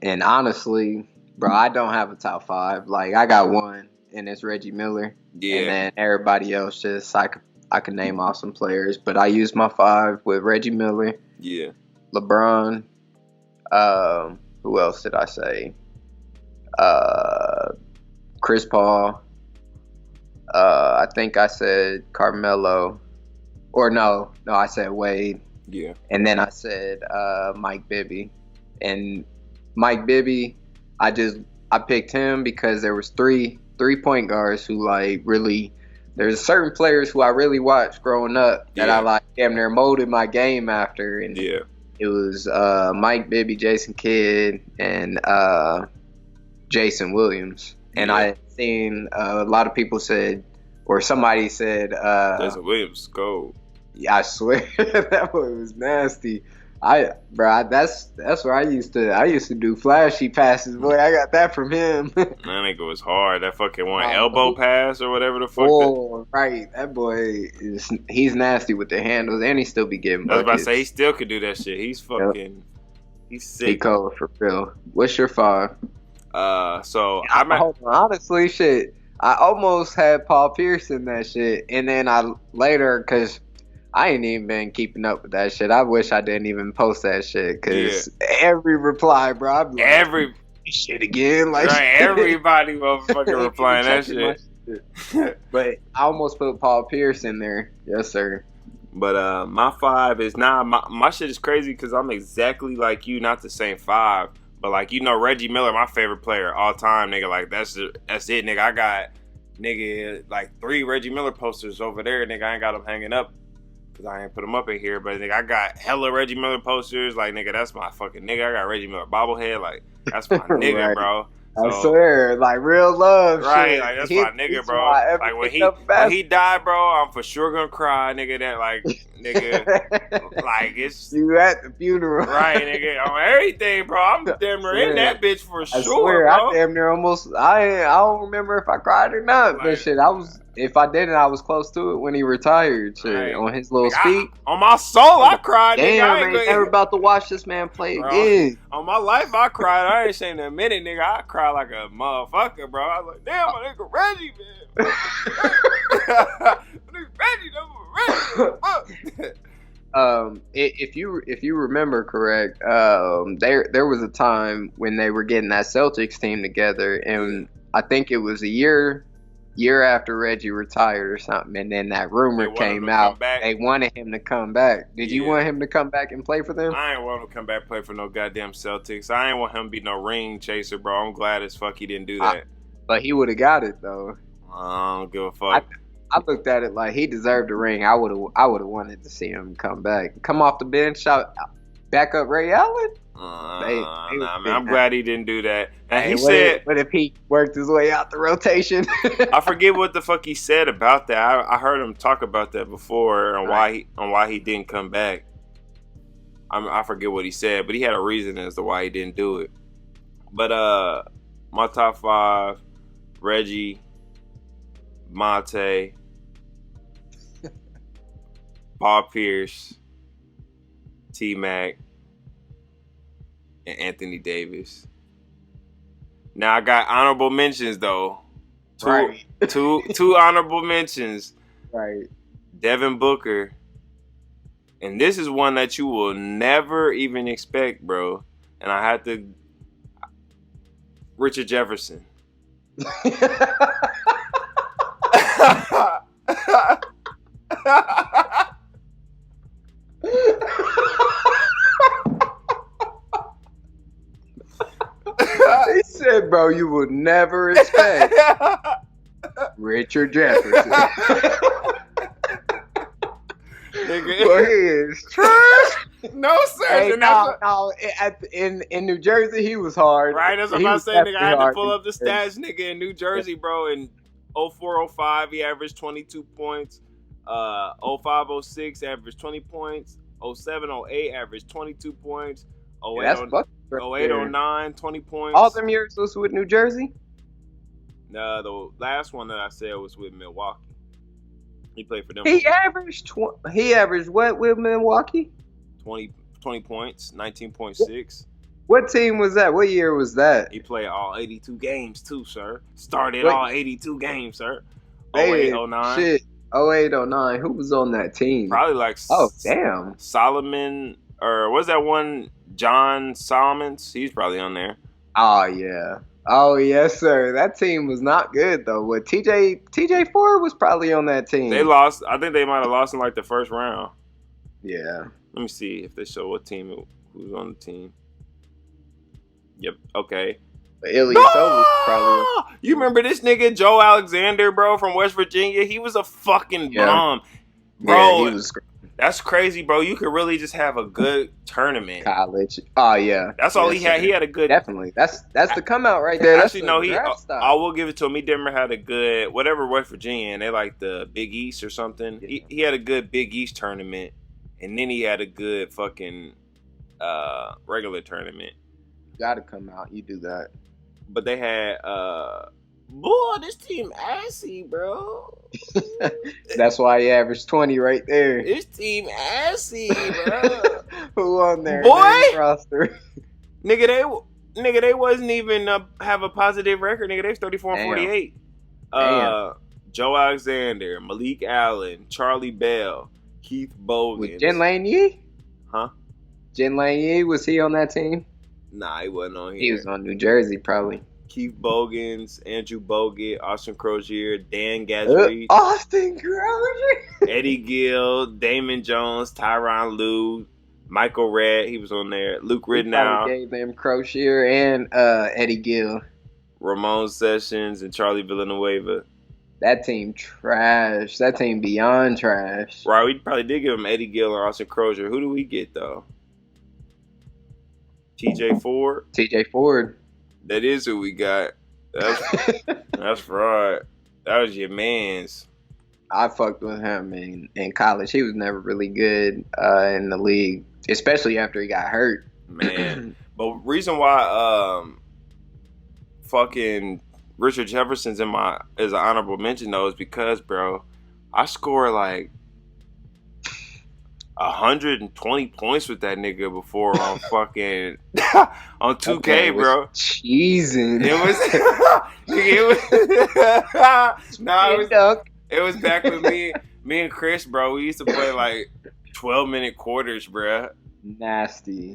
And honestly, bro, I don't have a top 5. Like, I got one, and it's Reggie Miller. Yeah. And then everybody else, just I could name off some players. But I used my 5 with Reggie Miller. Yeah. LeBron. Who else did I say? Chris Paul. I think I said Carmelo. Or no, I said Wade. Yeah. And then I said Mike Bibby. And Mike Bibby, I picked him because there was three point guards who like really, there's certain players who I really watched growing up that I like damn near molded my game after. And it was Mike Bibby, Jason Kidd, and Jason Williams. And I had seen a lot of people said, or somebody said, Jason Williams, go. Yeah, I swear that boy was nasty. That's where I used to do flashy passes. Boy, I got that from him. That nigga was hard. That fucking one elbow pass or whatever the fuck. Oh, right. That boy he's nasty with the handles, and he still be getting buckets. I was about to say he still could do that shit. He's fucking, he's sick. He cold for real. What's your 5? So honestly, shit, I almost had Paul Pierce in that shit, and then because I ain't even been keeping up with that shit. I wish I didn't even post that shit, because every reply, bro, I'm like, shit again, like everybody motherfucking replying that shit. But I almost put Paul Pierce in there. Yes, sir. But my 5 is my shit is crazy because I'm exactly like you, not the same 5. But, like, you know, Reggie Miller, my favorite player all time, nigga. Like, that's it, nigga. I got, nigga, like, 3 Reggie Miller posters over there, nigga. I ain't got them hanging up because I ain't put them up in here. But, nigga, I got hella Reggie Miller posters. Like, nigga, that's my fucking nigga. I got Reggie Miller bobblehead. Like, that's my nigga, bro. So, I swear, like, real love, right? Shit. Like, that's my nigga, bro. Like, when he died, bro, I'm for sure gonna cry, nigga. That, like, nigga, like, it's you at the funeral, right, nigga? On everything, bro. I'm damn near in that bitch for sure, swear, bro. I damn near almost. I don't remember if I cried or not, like, but shit, I was. If I didn't, I was close to it when he retired. Shit, right. On his little speech. On my soul, I cried. Damn, nigga, I ain't never about to watch this man play again. On my life, I cried. I ain't saying in a minute, nigga. I cried like a motherfucker, bro. I was like, damn, my nigga Reggie, man. Reggie. If you remember correct, there was a time when they were getting that Celtics team together, and I think it was a year after Reggie retired or something, and then that rumor came out. They wanted him to come back. Did you want him to come back and play for them? I ain't want him to come back and play for no goddamn Celtics. I ain't want him to be no ring chaser, bro. I'm glad as fuck he didn't do that. But he would have got it though. I don't give a fuck. I looked at it like he deserved a ring. I would have wanted to see him come back, come off the bench, back up Ray Allen. Man, I'm glad he didn't do that. And he said, "What if he worked his way out the rotation?" I forget what the fuck he said about that. I heard him talk about that before on why he didn't come back. I forget what he said, but he had a reason as to why he didn't do it. But my top 5: Reggie, Monte, Paul Pierce, T-Mac, and Anthony Davis. Now I got honorable mentions though. Two honorable mentions. Right. Devin Booker. And this is one that you will never even expect, bro. And I had to Richard Jefferson. He said, bro, you would never expect Richard Jefferson. Well, he is trash. No, sir. Hey, in New Jersey, he was hard. Right, that's what I'm saying, nigga. I had to pull up the stats, nigga. In New Jersey, bro, in 04-05, he averaged 22 points. 05-06, averaged 20 points. 07-08, averaged 22 points. 08-09, 20 points. All them years was with New Jersey? No, the last one that I said was with Milwaukee. He played for them. He averaged what with Milwaukee? 20 points, 19.6. What team was that? What year was that? He played all 82 games too, sir. Started Wait. all 82 games, sir. Hey, 08, 09. shit. 08, 09. Who was on that team? Probably like damn. Solomon, or was that one John Solomons? He's probably on there. Oh yeah. Oh yes, sir. That team was not good though. What TJ Ford was probably on that team. They lost. I think they might have lost in like the first round. Yeah. Let me see if they show what team who's on the team. Yep. Okay. Probably. You remember this nigga Joe Alexander, bro, from West Virginia? He was a fucking bomb, bro. Yeah, he was. That's crazy, bro. You could really just have a good tournament. College. Oh yeah. That's all he had. He had a good. Definitely. That's the come out right there. Actually, no. I will give it to him. He never had a good whatever West Virginia, and they like the Big East or something. Yeah. He had a good Big East tournament, and then he had a good fucking regular tournament. You gotta come out. You do that. But they had boy, this team assy, bro. That's why he averaged 20 right there. This team assy, bro. Who on there? Boy, roster. Nigga, they wasn't even have a positive record. Nigga, they was 34 and 48. Joe Alexander, Malik Allen, Charlie Bell, Keith Bogans. Was Jen Lanier? Huh? Jen Lanier, was he on that team? Nah, he wasn't on here. He was on New Jersey, probably. Keith Bogans, Andrew Bogut, Austin Crozier, Dan Gazrich, Austin Crozier, Eddie Gill, Damon Jones, Tyronn Lue, Michael Redd, he was on there. Luke Ridnow, gave them Crozier and Eddie Gill, Ramon Sessions, and Charlie Villanueva. That team trash. That team beyond trash. Right, we probably did give him Eddie Gill and Austin Crozier. Who do we get though? TJ Ford. TJ Ford. That is who we got. That's fraud. That was your man's. I fucked with him in college. He was never really good in the league, especially after he got hurt. Man, but reason why fucking Richard Jefferson's is an honorable mention though is because, bro, I score like 120 points with that nigga before on fucking on 2K, bro. Cheesing. It was back with me and Chris, bro. We used to play like 12-minute quarters, bro. Nasty.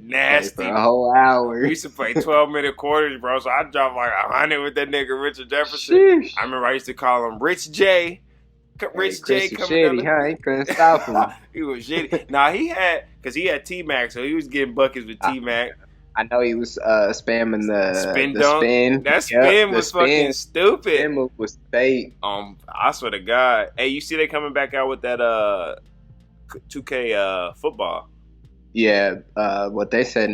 For a whole hour. We used to play 12-minute quarters, bro. So I dropped like 100 with that nigga Richard Jefferson. Sheesh. I remember I used to call him Rich J. Rich J coming shitty, huh? He couldn't stop him. He was shitty. Nah, he had T-Mac, so he was getting buckets with T-Mac. I know he was spamming the spin dunk. Spin. That spin was fucking stupid. Spin move was fake. I swear to God. Hey, you see they coming back out with that 2K football? Yeah, what they said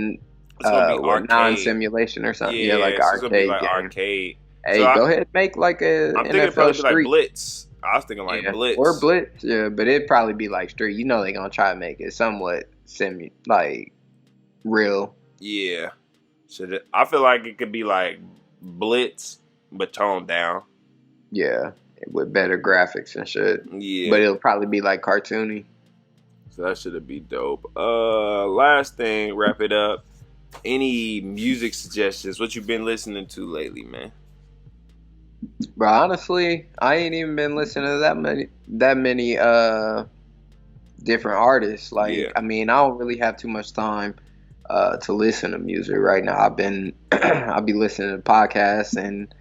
non-simulation or something. Yeah, like arcade. Arcade. Hey, so go ahead and make like a I'm thinking probably like Blitz. I was thinking like Blitz. Or Blitz, yeah, but it'd probably be like Street. You know they're gonna try to make it somewhat real. Yeah. I feel like it could be like Blitz, but toned down. Yeah, with better graphics and shit. Yeah. But it'll probably be like cartoony. So that should be dope. Last thing, wrap it up. Any music suggestions? What you been listening to lately, man? Bro, honestly, I ain't even been listening to that many different artists. Like, I mean, I don't really have too much time to listen to music right now. I'll be listening to podcasts and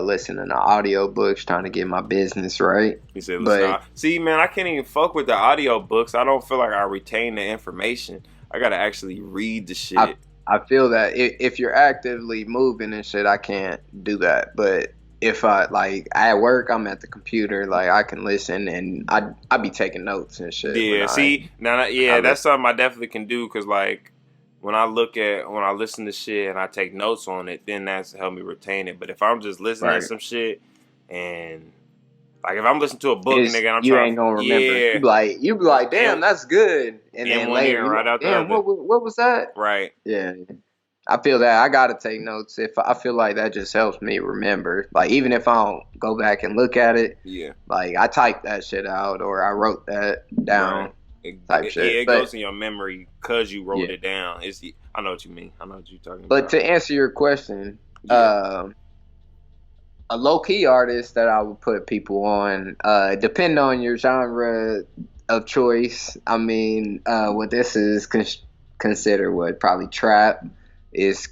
listening to audiobooks, trying to get my business right. He said, see, man, I can't even fuck with the audiobooks. I don't feel like I retain the information. I gotta actually read the shit. I feel that if you're actively moving and shit, I can't do that. But if I at work, I'm at the computer, like I can listen and I be taking notes and shit. Yeah, that's something I definitely can do because like when I listen to shit and I take notes on it, then that's helped me retain it. But if I'm just listening to some shit and like if I'm listening to a book, nigga, you ain't gonna remember. Yeah. You be like, damn, that's good. And then later, right out damn, what was that? Right. Yeah. I feel that I gotta take notes. If I feel like that just helps me remember. Like even if I don't go back and look at it, Yeah. like I typed that shit out or I wrote that down, type shit. Yeah, it but, goes in your memory because you wrote it down. I know what you mean. I know what you're talking But about. to answer your question, a low key artist that I would put people on, depending on your genre of choice. I mean, what this is considered what probably trap is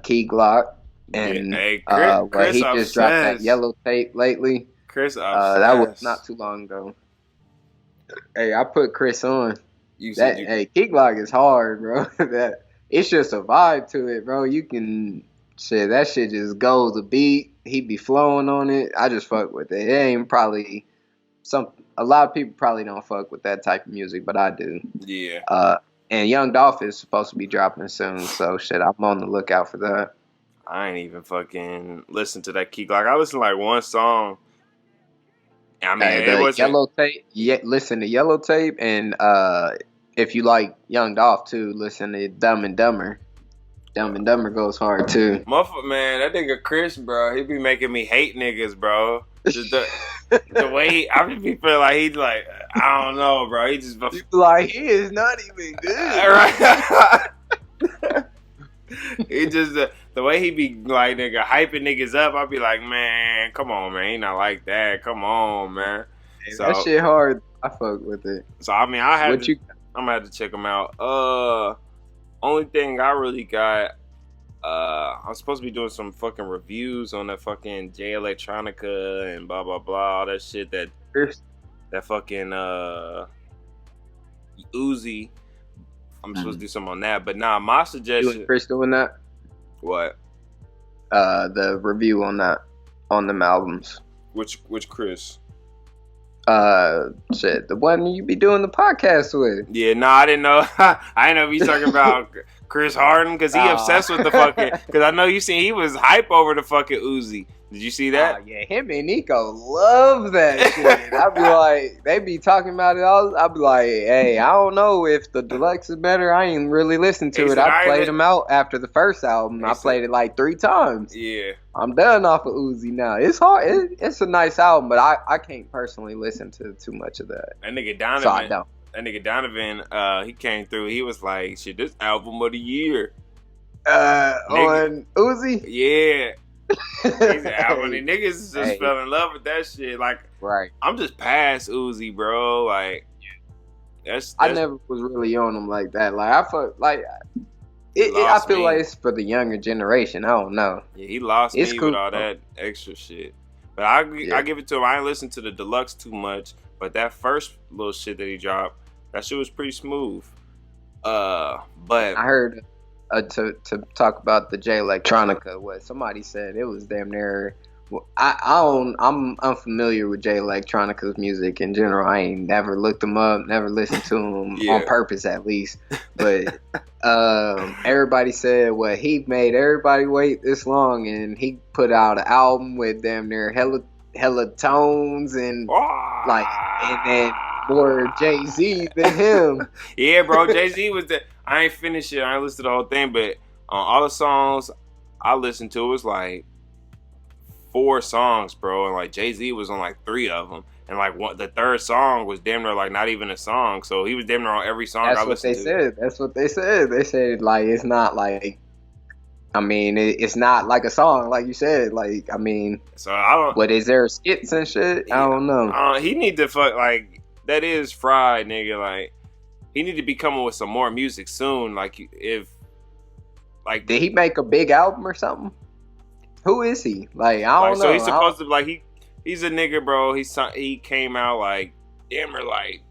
Key Glock, and hey, what he just dropped that yellow tape lately. Chris that was not too long ago. Hey, I put Chris on. Hey, Key Glock is hard, bro. That it's just a vibe to it, bro. You can shit. That shit just goes a beat. He be flowing on it. I just fuck with it. It ain't probably a lot of people probably don't fuck with that type of music, but I do. Yeah. And Young Dolph is supposed to be dropping soon, so shit, I'm on the lookout for that. I ain't even fucking listen to that Key Glock. I listened to like one song. I mean, it was Yellow Tape. Yeah, listen to Yellow Tape, and if you like Young Dolph too, listen to Dumb and Dumber. Dumb and Dumber goes hard too. Motherfucker, man, that nigga Chris, bro, he be making me hate niggas, bro. Just the way I just be feeling like he's like, I don't know, bro. He just like he is not even good. Right. He just the way he be like nigga hyping niggas up. I be like, man, come on, man. He not like that. Come on, man. So, that shit hard. I fuck with it. So I mean, I'm gonna have to check him out. Only thing I really got, I'm supposed to be doing some fucking reviews on that fucking J Electronica and blah blah blah, all that shit that fucking Uzi. I'm supposed to do something on that, but nah, my suggestion. You and Chris doing that? What? The review on them albums. Which Chris? Shit, the one you be doing the podcast with. Yeah, nah, I didn't know. I didn't know if you talking about Chris Harden because he obsessed with the fucking. Because I know you seen he was hype over the fucking Uzi. Did you see that? Yeah, him and Nico love that shit. I be like, they be talking about it all. I be like, hey, I don't know if the deluxe is better. I ain't really listened to it. I played them out after the first album. I played it like 3 times. Yeah. I'm done off of Uzi now. It's hard. It's a nice album, but I can't personally listen to too much of that. That nigga Donovan. So I don't. That nigga Donovan, he came through. He was like, shit, this album of the year. On Uzi? Yeah. He's an album. And niggas just fell in love with that shit. Like, right. I'm just past Uzi, bro. Like, that's I never was really on him like that. Like, I felt like I feel like it's for the younger generation. I don't know. Yeah, he lost me with all that extra shit. But I give it to him. I ain't listened to the deluxe too much, but that first little shit that he dropped, that shit was pretty smooth. But I heard to talk about the J Electronica, what somebody said it was damn near. I'm unfamiliar with J Electronica's music in general. I ain't never looked them up, never listened to them on purpose at least. But everybody said, well, he made everybody wait this long, and he put out an album with damn near hella tones and and then more Jay-Z than him. Yeah, bro, Jay-Z was I ain't finished it. I ain't listened to the whole thing, but on all the songs I listened to, it was like 4 songs, bro, and like Jay-Z was on like 3 of them, and like the third song was damn near like not even a song, so he was damn near on every song I listened to. That's what they said. They said like it's not like, I mean, it's not like a song, like you said. Like, I mean, so I don't. But is there skits and shit? I don't know. He need to fuck like that is fried, nigga. Like, he need to be coming with some more music soon. Like, if like, did he make a big album or something? Who is he? Like, I don't know. So he's supposed to like he's a nigga, bro. He came out like damn near like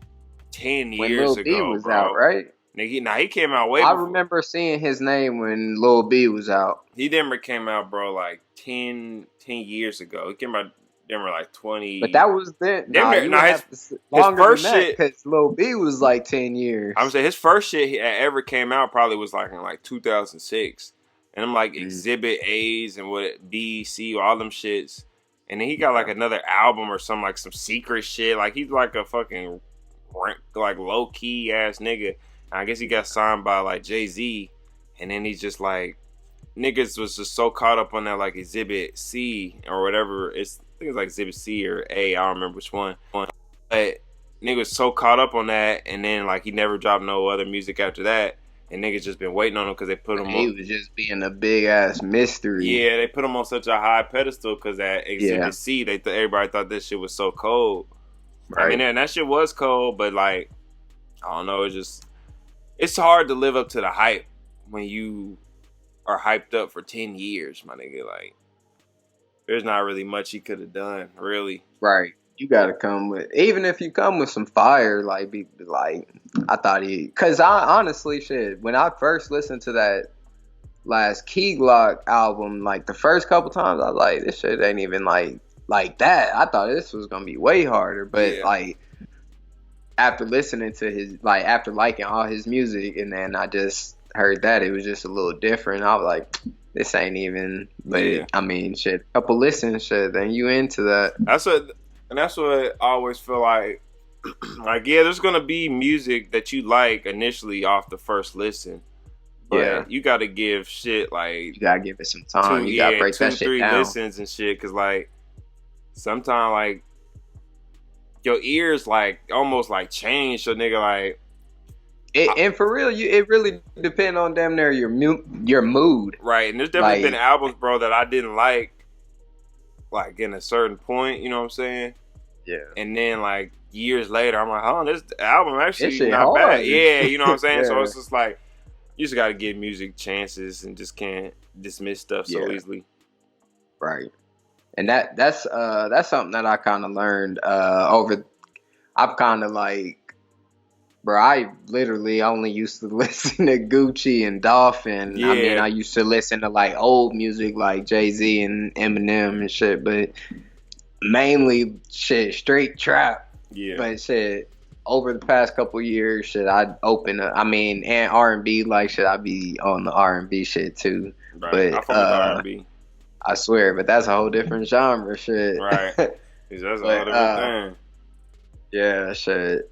10 years ago. Lil B was out, right? Nigga, he came out way I before. remember seeing his name when Lil B was out. He never came out, bro, like 10 years ago. He came out never like 20. But that was then. His first shit, because Lil B was like 10 years. I'm saying his first shit he ever came out probably was like in like 2006. And I'm like Exhibit A's and what B, C, all them shits. And then he got like another album or something, like some secret shit. Like, he's like a fucking like low key ass nigga. I guess he got signed by like Jay-Z, and then he's just like niggas was just so caught up on that like Exhibit C or whatever. I think it's like Exhibit C or A. I don't remember which one. But niggas was so caught up on that, and then like he never dropped no other music after that. And niggas just been waiting on him because they put him He on. was just being a big ass mystery. Yeah, they put him on such a high pedestal because at Exhibit C, everybody thought this shit was so cold. Right. I mean, and that shit was cold, but like, I don't know, it's hard to live up to the hype when you are hyped up for 10 years, my nigga. Like, there's not really much he could have done, really. Right. You gotta come with, even if you come with some fire, like, be like, I thought cause I honestly, shit, when I first listened to that last Key Glock album, like the first couple times, I was like, this shit ain't even like that. I thought this was gonna be way harder, but like, after listening to his, like, after liking all his music, and then I just heard that, it was just a little different. I was like, this ain't even, but I mean, shit, a couple listens, shit, then you into that. That's what I always feel like. Like, yeah, there's gonna be music that you like initially off the first listen, but you gotta give shit like, you gotta give it some time. You gotta break that shit down. 2-3 listens and shit, cause like sometimes like your ears like almost like change. So nigga, like, and for real, it really depends on damn near your mood. Right, and there's definitely been albums, bro, that I didn't like in a certain point. You know what I'm saying? Yeah. And then like years later, I'm like, oh, this album actually not bad. Yeah, you know what I'm saying? So it's just like, you just gotta give music chances and just can't dismiss stuff so easily. Right. And that's something that I kind of learned over. I've kind of like, bro, I literally only used to listen to Gucci and Dolphin. Yeah. I mean, I used to listen to like old music like Jay-Z and Eminem and shit, but mainly shit, straight trap. Yeah. But shit, over the past couple years, shit, I'd open up, I mean, and R&B, like shit, I'd be on the R&B shit too. Right. But I fuck with R&B. I swear, but that's a whole different genre, shit. Right. That's a whole different thing. Yeah, shit.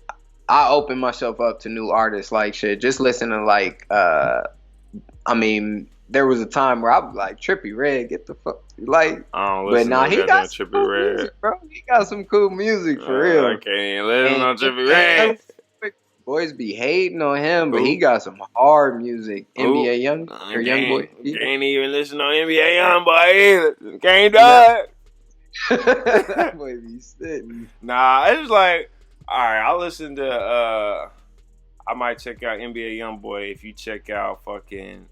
I open myself up to new artists, like shit. Just listen to like, I mean, there was a time where I was like, Trippie Redd, get the fuck, like. But now he got some cool music, bro. He got some cool music for real. I can't even listen on Trippie Redd. Boys be hating on him, but he got some hard music. NBA Young Boy. Can't even listen to NBA Young Boy either. Can't do it. That boy be sitting. Nah, it's like, all right, I'll listen to, I might check out NBA Youngboy if you check out fucking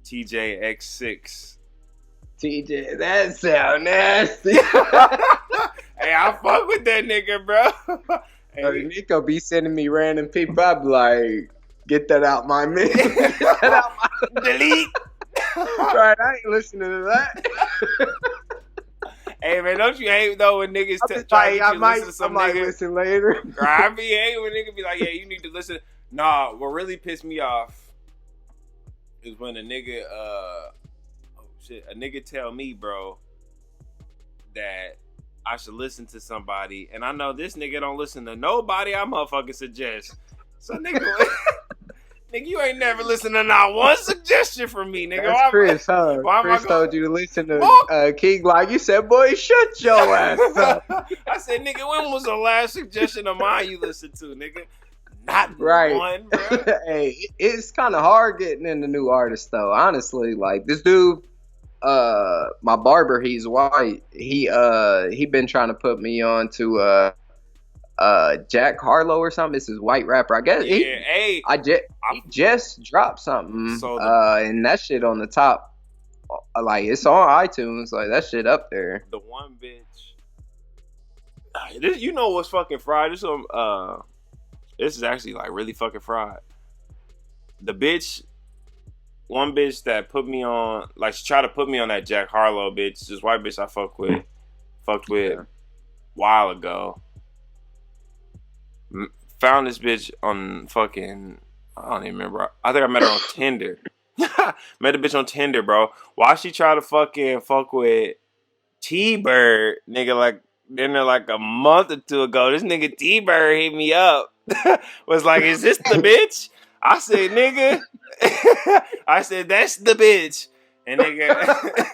TJX6. TJ, that sound nasty. Hey, I fuck with that nigga, bro. Hey, Nico be sending me random people. I be like, get that out my menu. Get that out my delete. Right, I ain't listening to that. Hey man, don't you hate though when niggas try to get you listen to some nigga? I might listen later. I be hating when niggas be like, yeah, you need to listen. Nah, what really pissed me off is when a nigga, a nigga tell me, bro, that I should listen to somebody, and I know this nigga don't listen to nobody I motherfucking suggest. So nigga, nigga, you ain't never listened to not one suggestion from me, nigga. That's Chris, huh? Chris told you to listen to King Glock. You said, boy, shut your ass up. I said, nigga, when was the last suggestion of mine you listened to, nigga? Not one, bro. Hey, it's kind of hard getting into new artists, though. Honestly, like this dude, my barber, he's white. He been trying to put me on to Jack Harlow or something. It's his white rapper, I guess. He just dropped something, and that shit on the top, like it's on iTunes, like that shit up there. The one bitch, this, you know what's fucking fried? This is actually like really fucking fried. The bitch, one bitch that put me on, like she tried to put me on that Jack Harlow bitch, this white bitch I fucked with a while ago. Found this bitch on fucking, I don't even remember. I think I met her on Tinder. Met the bitch on Tinder, bro. Why she try to fucking fuck with T-Bird, nigga, like, then like a month or two ago, this nigga T-Bird hit me up. Was like, is this the bitch? I said, nigga. I said, that's the bitch. And nigga,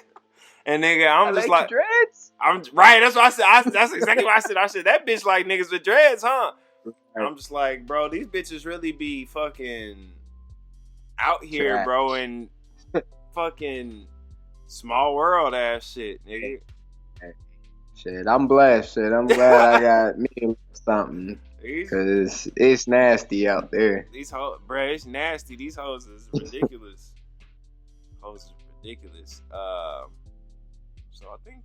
I'm just like, dreads. I'm right. That's what I said. That's exactly what I said. I said that bitch like niggas with dreads, huh? Right. I'm just like, bro, these bitches really be fucking out here, trash. Bro, and fucking small world ass shit, nigga. Shit, I'm blessed. I'm glad I got me something. Because it's nasty out there. These hoes, bro, it's nasty. These hoes is ridiculous. Hoes is ridiculous. So I think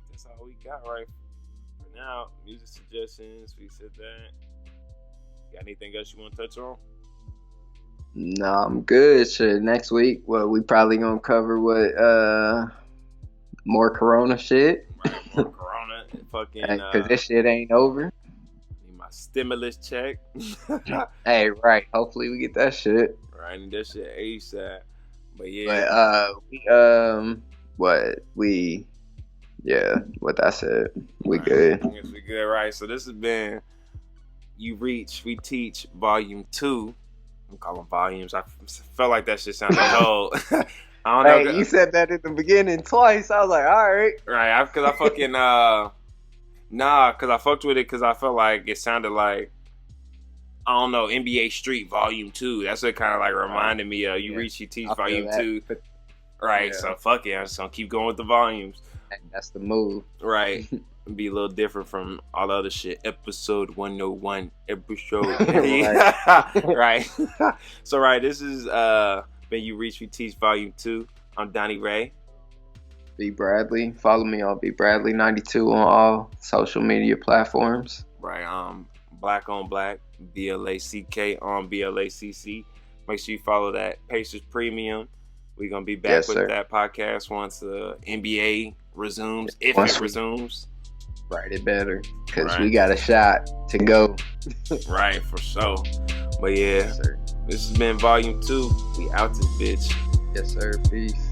that's all we got right for now. Music suggestions, we said that. Got anything else you want to touch on? No, I'm good. Shit, next week, well, we probably gonna cover what more Corona shit. Right, more Corona, fucking. Because this shit ain't over. Need my stimulus check. Hey, right. Hopefully we get that shit. Right, and that shit ASAP. But yeah. What I said. We good. I guess we good, right? So this has been You Reach, We Teach, Volume 2. I'm calling volumes. I felt like that shit sounded cold. I don't know. Hey, you said that at the beginning twice. I was like, all right. Right, because I fucking, because I fucked with it because I felt like it sounded like, I don't know, NBA Street Volume 2. That's what kind of like reminded me of You Reach, You Teach, Volume 2. Right, so fuck it. I'm just going to keep going with the volumes. That's the move. Right. Be a little different from all the other shit. Episode 101. Episode. Right. So, right, this is been You Reach, We Teach Volume 2. I'm Donnie Ray. B Bradley. Follow me on B Bradley 92 on all social media platforms. Right. Black on Black. BLACK on BLACC. Make sure you follow that Pacers Premium. We're going to be back with that podcast once the NBA resumes, if it resumes. Right, it better, because we got a shot to go. Right, for sure. But yeah, this has been Volume 2. We out this bitch. Yes, sir. Peace.